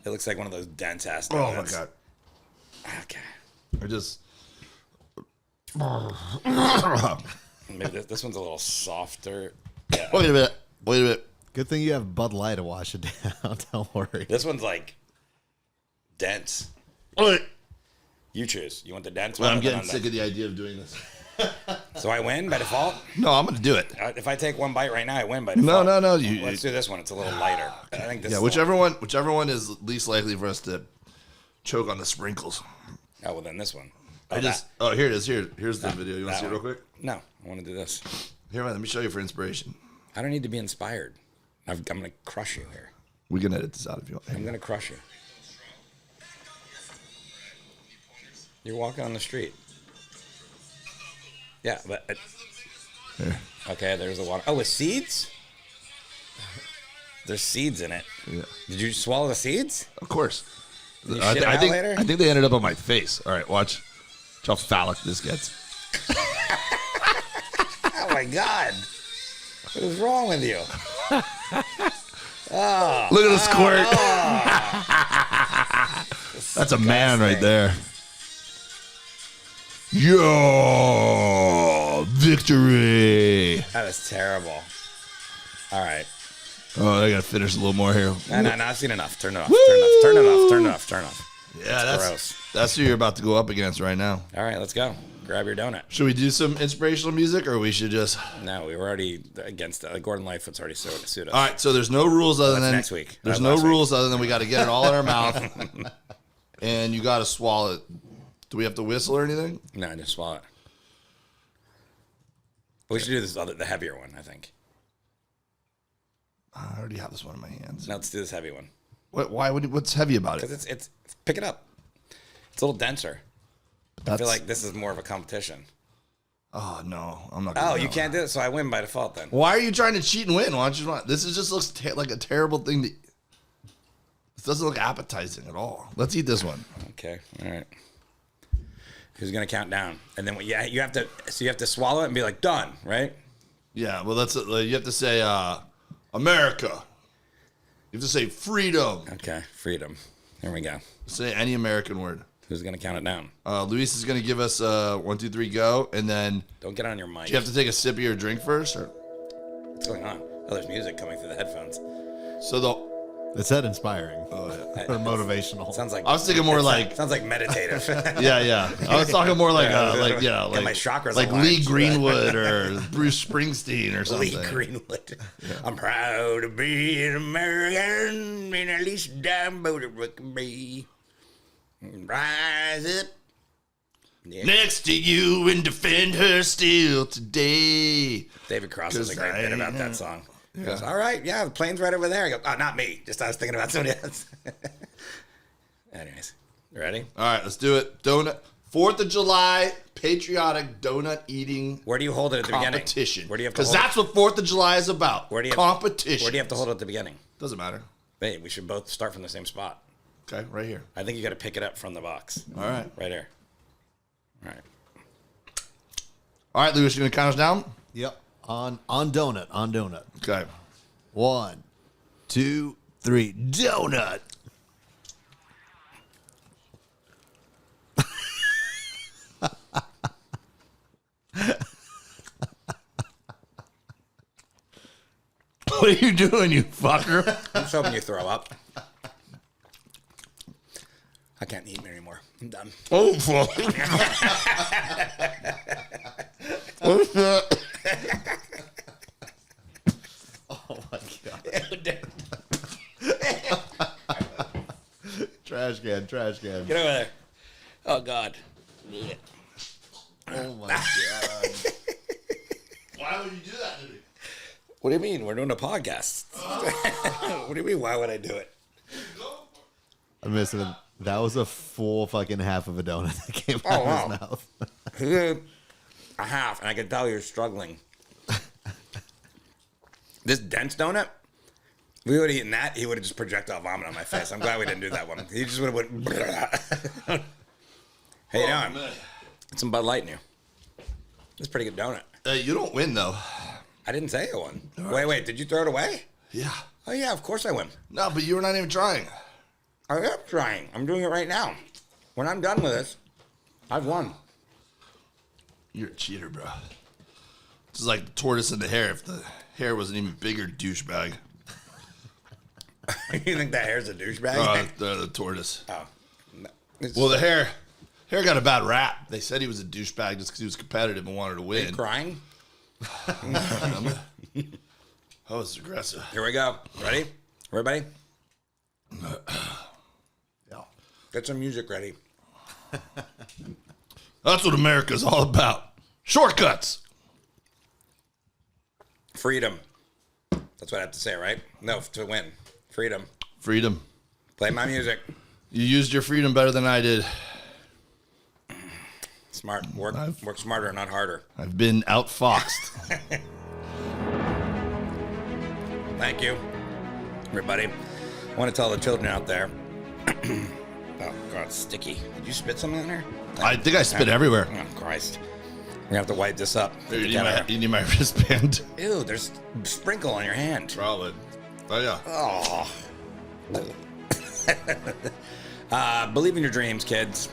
looks like one of those dense ass donuts. Oh my god. Okay. Maybe this one's a little softer. Yeah. Wait a minute. Good thing you have Bud Light to wash it down. Don't worry. This one's like dense. Wait. You choose. You want the dense one? one? I'm getting sick of the idea of doing this. So I win by default? No, I'm going to do it. If I take one bite right now, I win by default. No. Let's do this one. It's a little lighter. I think this. Yeah, whichever one is least likely for us to choke on the sprinkles. Oh, well, then this one. Here it is. Here's the video. You want to see it real quick? No, I want to do this. Here, man, let me show you for inspiration. I don't need to be inspired. I'm going to crush you here. We can edit this out if you want. I'm going to crush you. You're walking on the street. Yeah, but... There. Okay, there's the water. Oh, with seeds? There's seeds in it. Yeah. Did you swallow the seeds? Of course. I think they ended up on my face. All right, watch how phallic this gets. Oh, my God. What is wrong with you? Look at the squirt. That's a man right there. Yo, victory. That is terrible. All right. Oh, I got to finish a little more here. No, I've seen enough. Turn it off. Turn it off. Yeah, that's gross. That's who you're about to go up against right now. All right, let's go. Grab your donut. Should we do some inspirational music, or we should just... No, we were already against it. Gordon Lightfoot's already sued us. All right, so there's no rules other than... next week. There's no rules other than we got to get it all in our mouth, and you got to swallow it. Do we have to whistle or anything? No, just swallow it. We should do the heavier one, I think. I already have this one in my hands. No, let's do this heavy one. What's heavy about it? Because it's pick it up. It's a little denser. I feel like this is more of a competition. Oh, no. I'm not Oh, you can't do it, so I win by default then. Why are you trying to cheat and win? Why don't you this just looks like a terrible thing. This doesn't look appetizing at all. Let's eat this one. Okay. All right. Who's going to count down? And then you have to swallow it and be like, done, right? Yeah, well, you have to say America. You have to say freedom. Okay, freedom. Here we go. Say any American word. Who's going to count it down? Luis is going to give us 1, 2, 3, go, and then... Don't get on your mic. Do you have to take a sip of your drink first? Or? What's going on? Oh, there's music coming through the headphones. So It said inspiring or motivational. Sounds like I was thinking more like sounds like meditative. yeah. I was talking more like Got like my chakras like aligned. Lee Greenwood or Bruce Springsteen or something. Lee Greenwood. I'm proud to be an American, and at least damn boat it can be. Rise up. Yeah. Next to you and defend her still today. David Cross has a great bit about that song. He Yeah. goes, all right, yeah, the plane's right over there. I go, oh, not me. Just I was thinking about somebody else. Anyways, you ready? All right, let's do it. Donut. 4th of July, patriotic donut eating Where do you hold it at the beginning? competition. Where do you have to Because hold that's what 4th of July is about. Where do you competition. Where do you have to hold it at the beginning? Doesn't matter. Hey, we should both start from the same spot. Okay, right here. I think you got to pick it up from the box. All right. Right here. All right. All right, Lewis, you gonna count us down? Yep. On donut. Okay. 1, 2, 3. Donut. What are you doing, you fucker? I'm just hoping you throw up. I can't eat anymore. I'm done. Oh, fuck. What's that? Oh my god. Trash can. Get over there. Oh, God. Oh my god. Why would you do that to me? What do you mean? We're doing a podcast. What do you mean? Why would I do it? I'm missing it. That was a full fucking half of a donut that came Oh, out wow. of his mouth. He did a half, and I could tell you're struggling. This dense donut, if we would have eaten that, he would have just projectile vomit on my face. I'm glad we didn't do that one. He just would have went. Hey, man. It's some Bud Light in you. It's a pretty good donut. You don't win, though. I didn't say I won. Wait, did you throw it away? Yeah. Oh, yeah, of course I win. No, but you were not even trying. I am trying. I'm doing it right now. When I'm done with this, I've won. You're a cheater, bro. This is like the tortoise and the hare. If the hare was an even bigger douchebag. You think that hair's a douchebag? The tortoise. Oh. No. Well, the hare got a bad rap. They said he was a douchebag just because he was competitive and wanted to Are you win. crying? Oh, it's aggressive. Here we go. Ready? Everybody? Yeah. Get some music ready. That's what America's all about. Shortcuts. Freedom. That's what I have to say, right? No, to win. Freedom. Freedom. Play my music. You used your freedom better than I did. Smart. Work smarter, not harder. I've been outfoxed. Thank you, everybody. I want to tell the children out there. Oh, God, it's sticky. Did you spit something in there? I think I spit everywhere. Oh, Christ. We're going to have to wipe this up. Here, you need my wristband. Ew, there's sprinkle on your hand. Probably. Oh, yeah. Oh. Believe in your dreams, kids.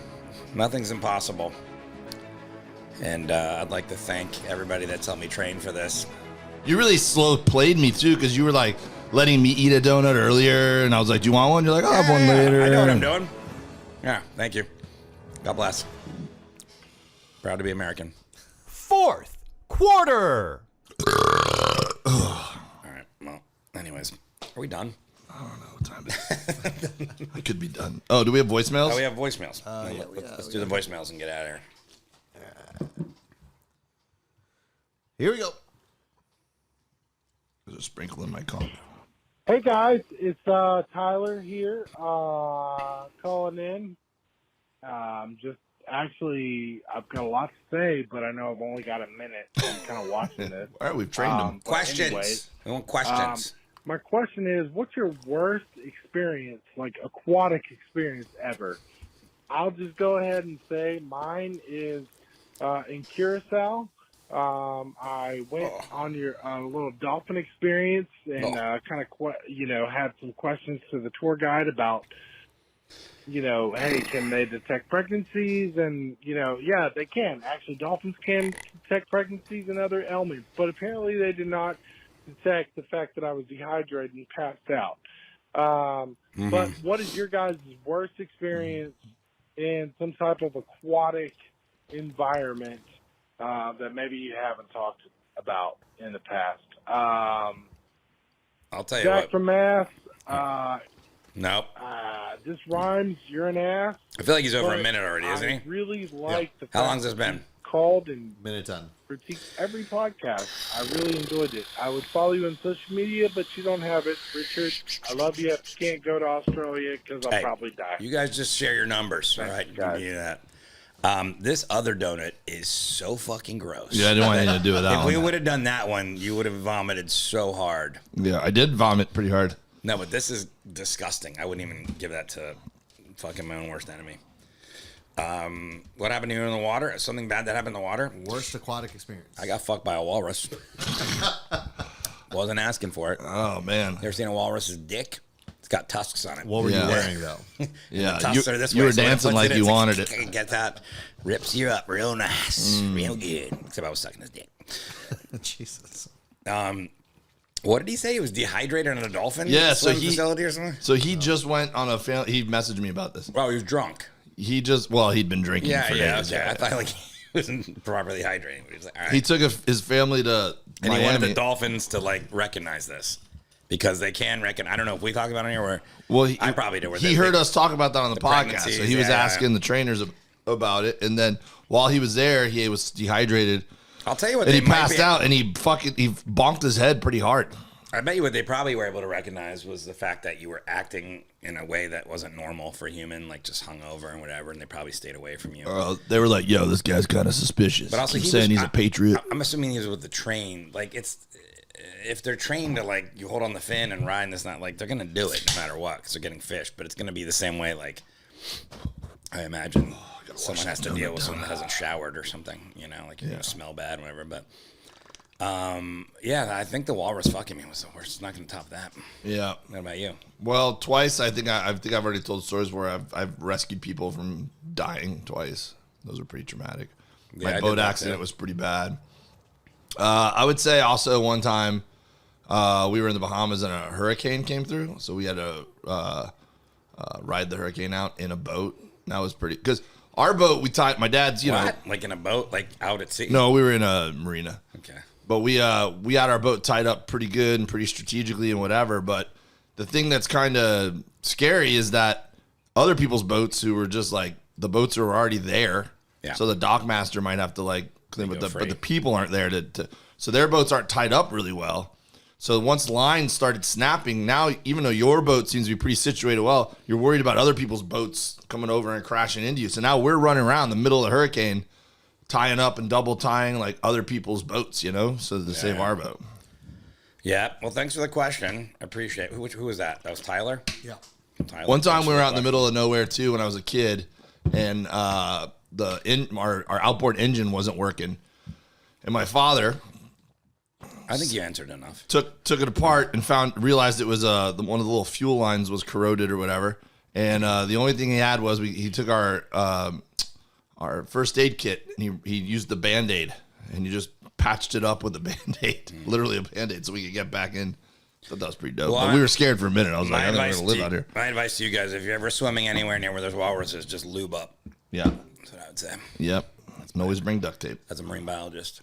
Nothing's impossible. And I'd like to thank everybody that's helped me train for this. You really slow played me, too, because you were like letting me eat a donut earlier, and I was like, do you want one? You're like, I'll have one later. I know what I'm doing. Yeah, thank you. God bless. Proud to be American. 4th quarter. All right, well, anyways, are we done? I don't know what time it is. I could be done. Oh, do we have voicemails? Oh, we have voicemails. Let's do the voicemails and get out of here. Here we go. There's a sprinkle in my coffee. Hey guys, it's Tyler here, calling in. I've got a lot to say, but I know I've only got a minute. So I'm kind of watching this. All right, we've trained them. But Questions. anyways, We want questions. my question is, what's your worst experience, like aquatic experience ever? I'll just go ahead and say mine is in Curacao. I went on your little dolphin experience and kind of, had some questions to the tour guide about, hey, can they detect pregnancies? And, yeah, they can. Actually, dolphins can detect pregnancies and other ailments, but apparently they did not detect the fact that I was dehydrated and passed out. But what is your guys' worst experience in some type of aquatic environment that maybe you haven't talked about in the past? I'll tell you Jack what. from Mass. Nope. This rhymes. You're an ass. I feel like he's over a but minute already, isn't he? I really like the fact How long's this that been? you called and Minute 10. critiqued every podcast. I really enjoyed it. I would follow you on social media, but you don't have it. Richard, I love you. Can't go to Australia because I'll probably die. You guys just share your numbers, Thanks, all right? guys. Give me that. This other donut is so fucking gross. Yeah, I didn't want anything to do with that If we one. would have done that one, you would have vomited so hard. Yeah, I did vomit pretty hard. No, but this is disgusting. I wouldn't even give that to fucking my own worst enemy. What happened to you in the water? Something bad that happened in the water? Worst aquatic experience. I got fucked by a walrus. Wasn't asking for it. Oh, man. You ever seen a walrus's dick? It's got tusks on it. What were Yeah. you wearing, though? Yeah, Tusks are this you way, were so when it dancing puts like it, you it's wanted it. Gets out, rips you up real nice, real good. Except I was sucking his dick. Jesus. What did he say? He was dehydrated on a dolphin Yeah, so swimming he- facility or something? So he just went on a family. He messaged me about this. Well, he was drunk. He'd been drinking for days. Okay. I thought like he wasn't properly hydrated. He was like, all right. He took his family to And he Miami. wanted the dolphins to like recognize this because they can recognize. I don't know if we talk about it here. Where Well, I probably did. He heard us talk about that on the podcast, pregnancies, so he was asking the trainers about it. And then while he was there, he was dehydrated, I'll tell you what. and They he might passed be, out, and he bonked his head pretty hard. I bet you what they probably were able to recognize was the fact that you were acting in a way that wasn't normal for a human, like just hungover and whatever, and they probably stayed away from you. They were like, "Yo, this guy's kind of suspicious." But also, Keep he saying was, he's a patriot. I'm assuming he was with the train. Like it's if they're trained to like you hold on the fin and ride, and it's not like they're gonna do it no matter what because they're getting fish. But it's gonna be the same way. Like I imagine someone has to deal with someone that hasn't showered or something. You know, like you're gonna smell bad, whatever. But yeah, I think the walrus fucking me was the worst. It's not gonna top that. Yeah. What about you? Well, twice. I think I've already told stories where I've rescued people from dying twice. Those are pretty traumatic. Yeah, I My did boat that accident too. was pretty bad. I would say also one time we were in the Bahamas and a hurricane came through, so we had to ride the hurricane out in a boat. And that was pretty because our boat we tied. My dad's What? Like in a boat, like out at sea? no, we were in a marina. Okay. But we had our boat tied up pretty good and pretty strategically and whatever. But the thing that's kind of scary is that other people's boats who were just like the boats are already there. Yeah. So the dockmaster might have to like clean, Go but free. the people aren't there to so their boats aren't tied up really well. So once lines started snapping, now even though your boat seems to be pretty situated well, you're worried about other people's boats coming over and crashing into you. So now we're running around the middle of the hurricane, tying up and double tying like other people's boats, so to save our boat. Yeah. Well, thanks for the question. I appreciate it. Who was that? That was Tyler? Yeah. Tyler, One time thanks we for were the out in the question. middle of nowhere too when I was a kid, and our outboard engine wasn't working, and my father I think you answered enough. took it apart and realized it was one of the little fuel lines was corroded or whatever, and the only thing he had was he took our first aid kit and he used the Band-Aid and he just patched it up with a Band-Aid, literally a Band-Aid, so we could get back in. Thought that was pretty dope. Well, but we were scared for a minute. I was like, I don't know to live out here. My advice to you guys: if you're ever swimming anywhere near where there's walruses, just lube up. Yeah. That's what I would say. Yep. And always bring duct tape. As a marine biologist,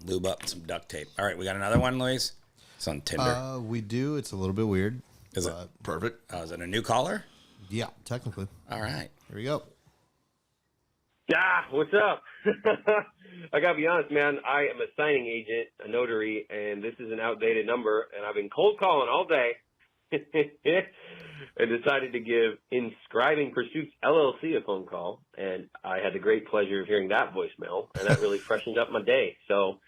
lube up and some duct tape. All right, we got another one, Luis. It's on Tinder. We do. It's a little bit weird. Is it? Perfect. Is it a new caller? Yeah, technically. All right. Here we go. Yeah, what's up? I gotta be honest, man. I am a signing agent, a notary, and this is an outdated number, and I've been cold calling all day. I decided to give Inscribing Pursuits LLC a phone call, and I had the great pleasure of hearing that voicemail, and that really freshened up my day. So,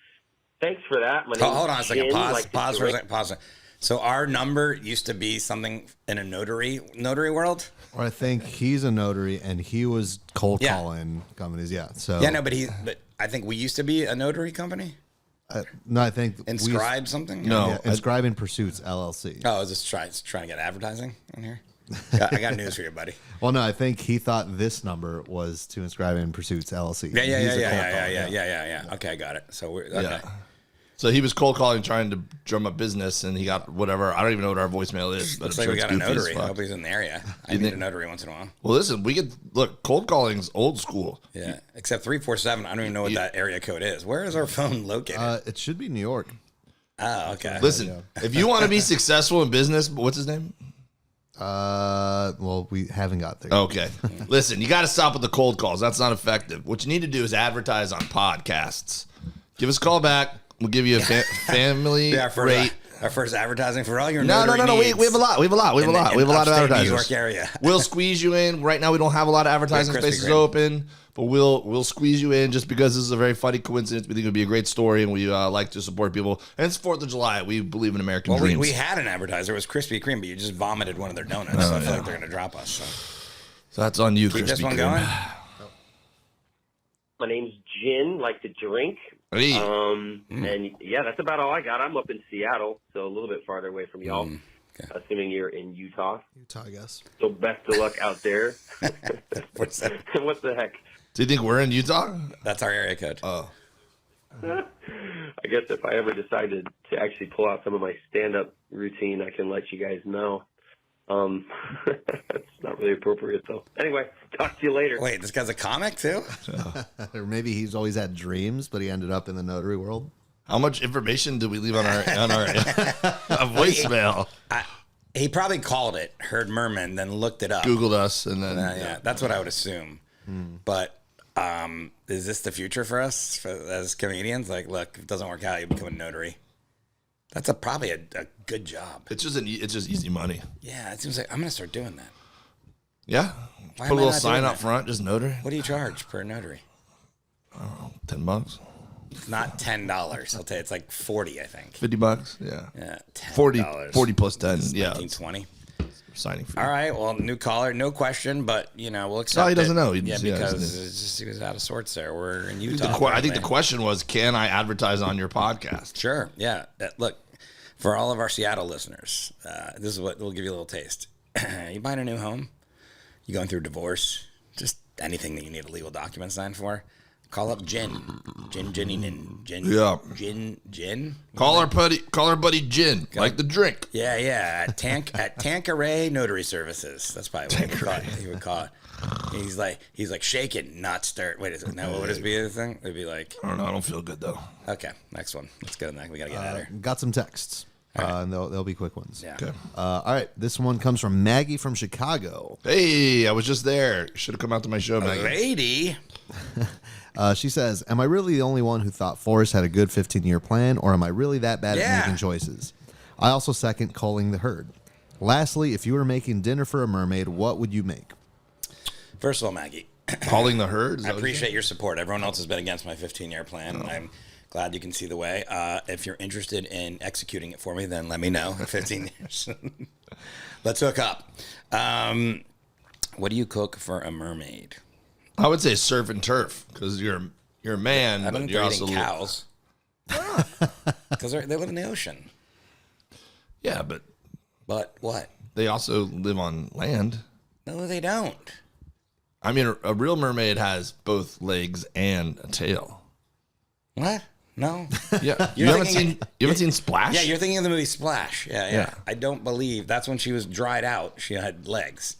thanks for that. My name's Hold on a second. Jim, Pause. like Pause the for a direct- second. Pause. So our number used to be something in a notary world. Or I think he's a notary and he was cold Yeah. calling companies. Yeah. So Yeah, no, but I think we used to be a notary company. no, I think Inscribe something. No. Yeah, Inscribing Pursuits LLC. Oh, is this trying to get advertising in here? I got news for you, buddy. Well, no, I think he thought this number was to Inscribing Pursuits LLC. Yeah. He's a cold caller, Yeah. Okay, I got it. So we're okay. Yeah. So he was cold calling, trying to drum up business, and he got whatever. I don't even know what our voicemail is. But Looks I'm like we sure got a it's goofy as notary. I fuck. hope he's in the area. I need a notary once in a while. Well, listen, cold calling's old school. Yeah, except 347. I don't even know what that area code is. Where is our phone located? It should be New York. Oh, okay. Listen, if you want to be successful in business, what's his name? Well, we haven't got there. Okay. Listen, you got to stop with the cold calls. That's not effective. What you need to do is advertise on podcasts. Give us a call back. We'll give you a family rate. Our first advertising for all your No. notary needs We have a lot. We have a lot in of upstate advertisers. New York area. We'll squeeze you in. Right now, we don't have a lot of advertising Krispy spaces Kreme. open, but we'll squeeze you in just because this is a very funny coincidence. We think it would be a great story, and we like to support people. And it's 4th of July. We believe in American Well, dreams. we had an advertiser. It was Krispy Kreme, but you just vomited one of their donuts. So I feel like they're going to drop us. So. So that's on you, Keep Krispy this one Kreme. going. My name's Jin, like to drink. Hey. And yeah, that's about all I got. I'm up in Seattle, so a little bit farther away from y'all. Assuming you're in Utah. Utah, I guess. So best of luck out there. What's that? What the heck? Do you think we're in Utah? That's our area code. Oh. I guess if I ever decided to actually pull out some of my stand-up routine, I can let you guys know. That's not really appropriate, though. Anyway, talk to you later. Wait, this guy's a comic too? Or maybe he's always had dreams, but he ended up in the notary world. How much information did we leave on our voicemail? He probably called it, heard Mermen, then looked it up. Googled us, and then Yeah, that's what I would assume. But is this the future for us as comedians? Like, look, if it doesn't work out, you become a notary. That's probably a good job. it's just easy money. Yeah, it seems like I'm going to start doing that. Yeah. Why Put a am I little not sign doing up that? front, just notary. What do you charge per notary? $10, Not $10. I'll tell you, it's like 40, I think. $50. Yeah. Yeah, $10. 40 plus 10. Yeah. 1920. Signing fee. All right. Well, new caller, no question, but we'll accept. No, he doesn't it. know. Yeah, He because doesn't. he was out of sorts there. We're in Utah. I think the apparently. question was, can I advertise on your podcast? Sure. Yeah. Look, for all of our Seattle listeners, this is what we'll give you a little taste. You buying a new home? You going through a divorce? Just anything that you need a legal document signed for? Call up Jen. Yeah. Jen. Call our buddy Jin, like the drink. Yeah. At Tanqueray Notary Services. That's probably what he would call it. He's like shaking, not stirred. Wait a second. Now what would it be? The thing? It'd be like. I don't know. I don't feel good though. Okay, next one. Let's get in there. We gotta get out of here. Got some texts, and they'll be quick ones. Yeah. Okay. All right, this one comes from Maggie from Chicago. Hey, I was just there. Should have come out to my show, Maggie. Lady. She says, am I really the only one who thought Forrest had a good 15-year plan, or am I really that bad Yeah. at making choices? I also second culling the herd. Lastly, if you were making dinner for a mermaid, what would you make? First of all, Maggie, Calling the herd. Is I that what you appreciate your support. Everyone else has been against my 15-year plan. I'm glad you can see the way. If you're interested in executing it for me, then let me know in 15 years. Let's hook up. What do you cook for a mermaid? I would say surf and turf because you're a man, I don't but think you're they're also eating cows. Because they live in the ocean. Yeah, but But what? they also live on land. No, they don't. I mean, a real mermaid has both legs and a tail. What? No. Yeah, You're thinking- you haven't seen Splash? Yeah, you're thinking of the movie Splash. Yeah. Yeah. I don't believe that's when she was dried out. She had legs.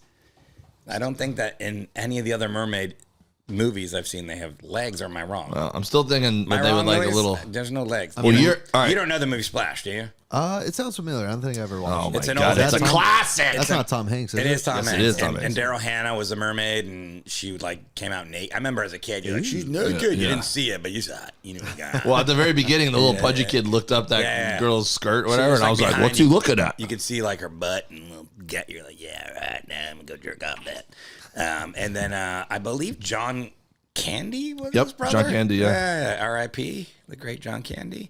I don't think that in any of the other mermaid movies I've seen they have legs. Or am I wrong? Well, I'm still thinking Am I that they would wrong, like Louis? a little. There's no legs. Well, you, all right. you don't know the movie Splash, do you? It sounds familiar. I don't think I've ever watched Oh it. my It's an god, old- it's a that's classic. That's not Tom Hanks, is it? It is Tom Yes, it Hanks. is Tom And Hanks. Daryl Hannah was a mermaid, and she came out naked. I remember as a kid, you're like, she's naked. You yeah. didn't see it, but you saw it. You knew the guy. Well, at the very beginning, the little pudgy kid looked up that Yeah. girl's skirt, or She whatever, and I was like, behind "What's he looking at?" You could see like her butt and little gut. You're like, yeah, right now I'm gonna go jerk off that. And then I believe John Candy was Yep, his brother. John Candy, yeah. R.I.P. the great John Candy.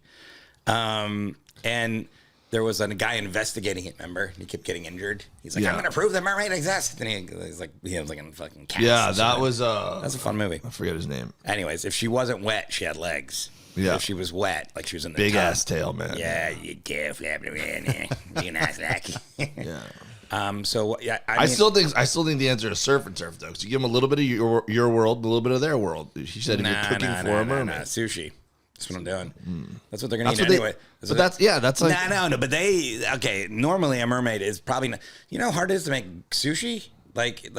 And there was a guy investigating it. Remember, he kept getting injured. He's like, Yeah. I'm gonna prove the mermaid exists. And he's like, he was like in fucking cast. Yeah, or that something. was That's a fun movie. I forget his name. Anyways, if she wasn't wet, she had legs. Yeah. If she was wet, like she was in the Big tub, ass tail, man. yeah, you care flapping around there. Being nice, like. Yeah. So yeah, I mean, still think the answer is surf and turf though, because you give them a little bit of your world, a little bit of their world. She said if you're cooking for a mermaid, Sushi. That's what I'm doing. That's what they're gonna That's eat what they- anyway. But that's like No. But normally a mermaid is probably. You know how hard it is to make sushi. Like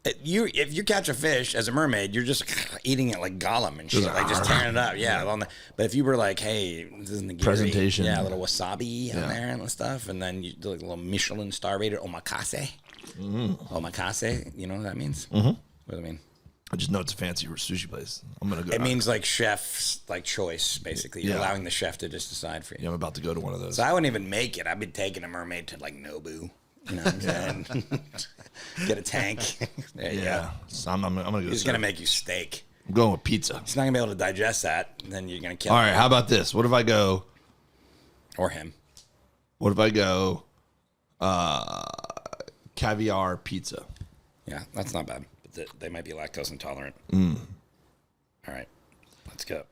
if you catch a fish as a mermaid, you're just eating it like Gollum and shit, like just tearing it up. Yeah. But if you were like, hey, this is nigiri, Presentation. yeah, a little wasabi on there and stuff, and then you do like a little Michelin star rated omakase. Omakase, you know what that means? Mm-hmm. What does it mean? I just know it's a fancy sushi place. I'm gonna go. It means like chef's like choice, basically. You're allowing the chef to just decide for you. Yeah, I'm about to go to one of those. So I wouldn't even make it. I'd be taking a mermaid to like Nobu. You know what I'm saying? Get a tank. There you go. So I'm gonna go. He's gonna make you steak. I'm going with pizza. He's not gonna be able to digest that. Then you're gonna kill All him. right, how about this? What if I go? Or him. What if I go? Caviar pizza. Yeah, that's not bad. But they might be lactose intolerant. All right, let's go.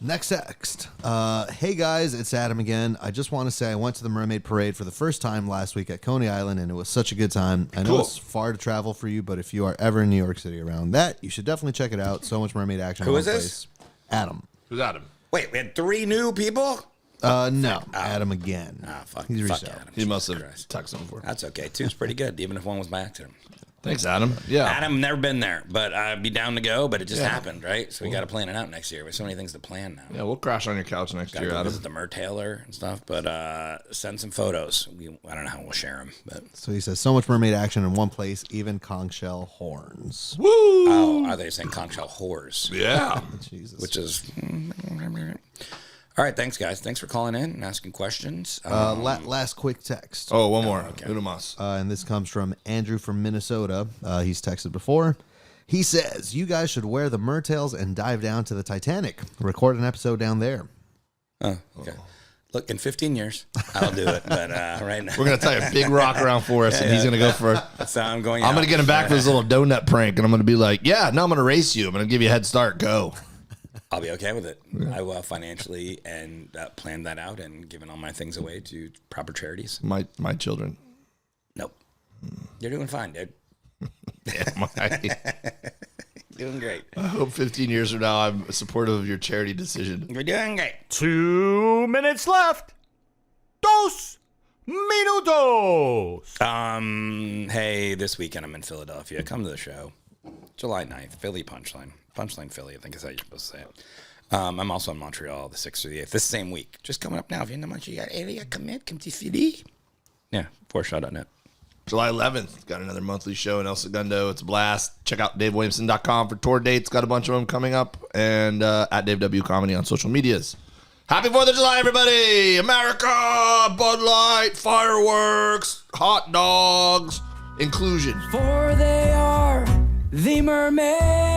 Next text. Hey guys, it's Adam again. I just want to say I went to the Mermaid Parade for the first time last week at Coney Island, and it was such a good time. I know it's far to travel for you, but if you are ever in New York City around that, you should definitely check it out. So much mermaid action. Who in is one this? place. Adam. Who's Adam? Wait, we had 3 new people? No, Adam again. Fuck, He's fuck reached out. Adam. He must have Christ. texted him before. That's okay. 2's pretty good, even if 1 was by accident. Thanks, Adam. Yeah. Adam, never been there, but I'd be down to go, but it just happened, right? So we got to plan it out next year. There's so many things to plan now. Yeah, we'll crash on your couch next Gotta year, go Adam. visit the Mertailor and stuff, but send some photos. I don't know how we'll share them, but So he says, so much mermaid action in one place, even conch shell horns. Woo! oh, are they saying conch shell whores? Yeah. Jesus. Which is all right. Thanks, guys. Thanks for calling in and asking questions. Last quick text. Oh, one more. Udamas. And this comes from Andrew from Minnesota. He's texted before. He says, you guys should wear the Mertails and dive down to the Titanic. Record an episode down there. Oh, okay. Look, in 15 years, I'll do it. But right now, We're going to tie a big rock around Forrest, and he's going to go for that's how I'm going. I'm going to get him back for this little donut prank, and I'm going to be like, yeah, no, I'm going to race you. I'm going to give you a head start. Go. I'll be okay with it. I will financially and plan that out and giving all my things away to proper charities. My children. Nope. You're doing fine, dude. Doing great. I hope 15 years from now I'm supportive of your charity decision. You're doing great. 2 minutes left. 2 minutos. Hey, this weekend I'm in Philadelphia. Come to the show. July 9th, Philly Punchline. Punchline Philly, I think is how you're supposed to say it. I'm also in Montreal the 6th through the 8th. This same week. Just coming up now. If you're in the Montreal area, come to Philly. Yeah, shoutout.net. July 11th, got another monthly show in El Segundo. It's a blast. Check out DaveWilliamson.com for tour dates. Got a bunch of them coming up. And at Dave W. Comedy on social medias. Happy 4th of July, everybody! America! Bud Light, fireworks, hot dogs, inclusion. For they are the mermaids.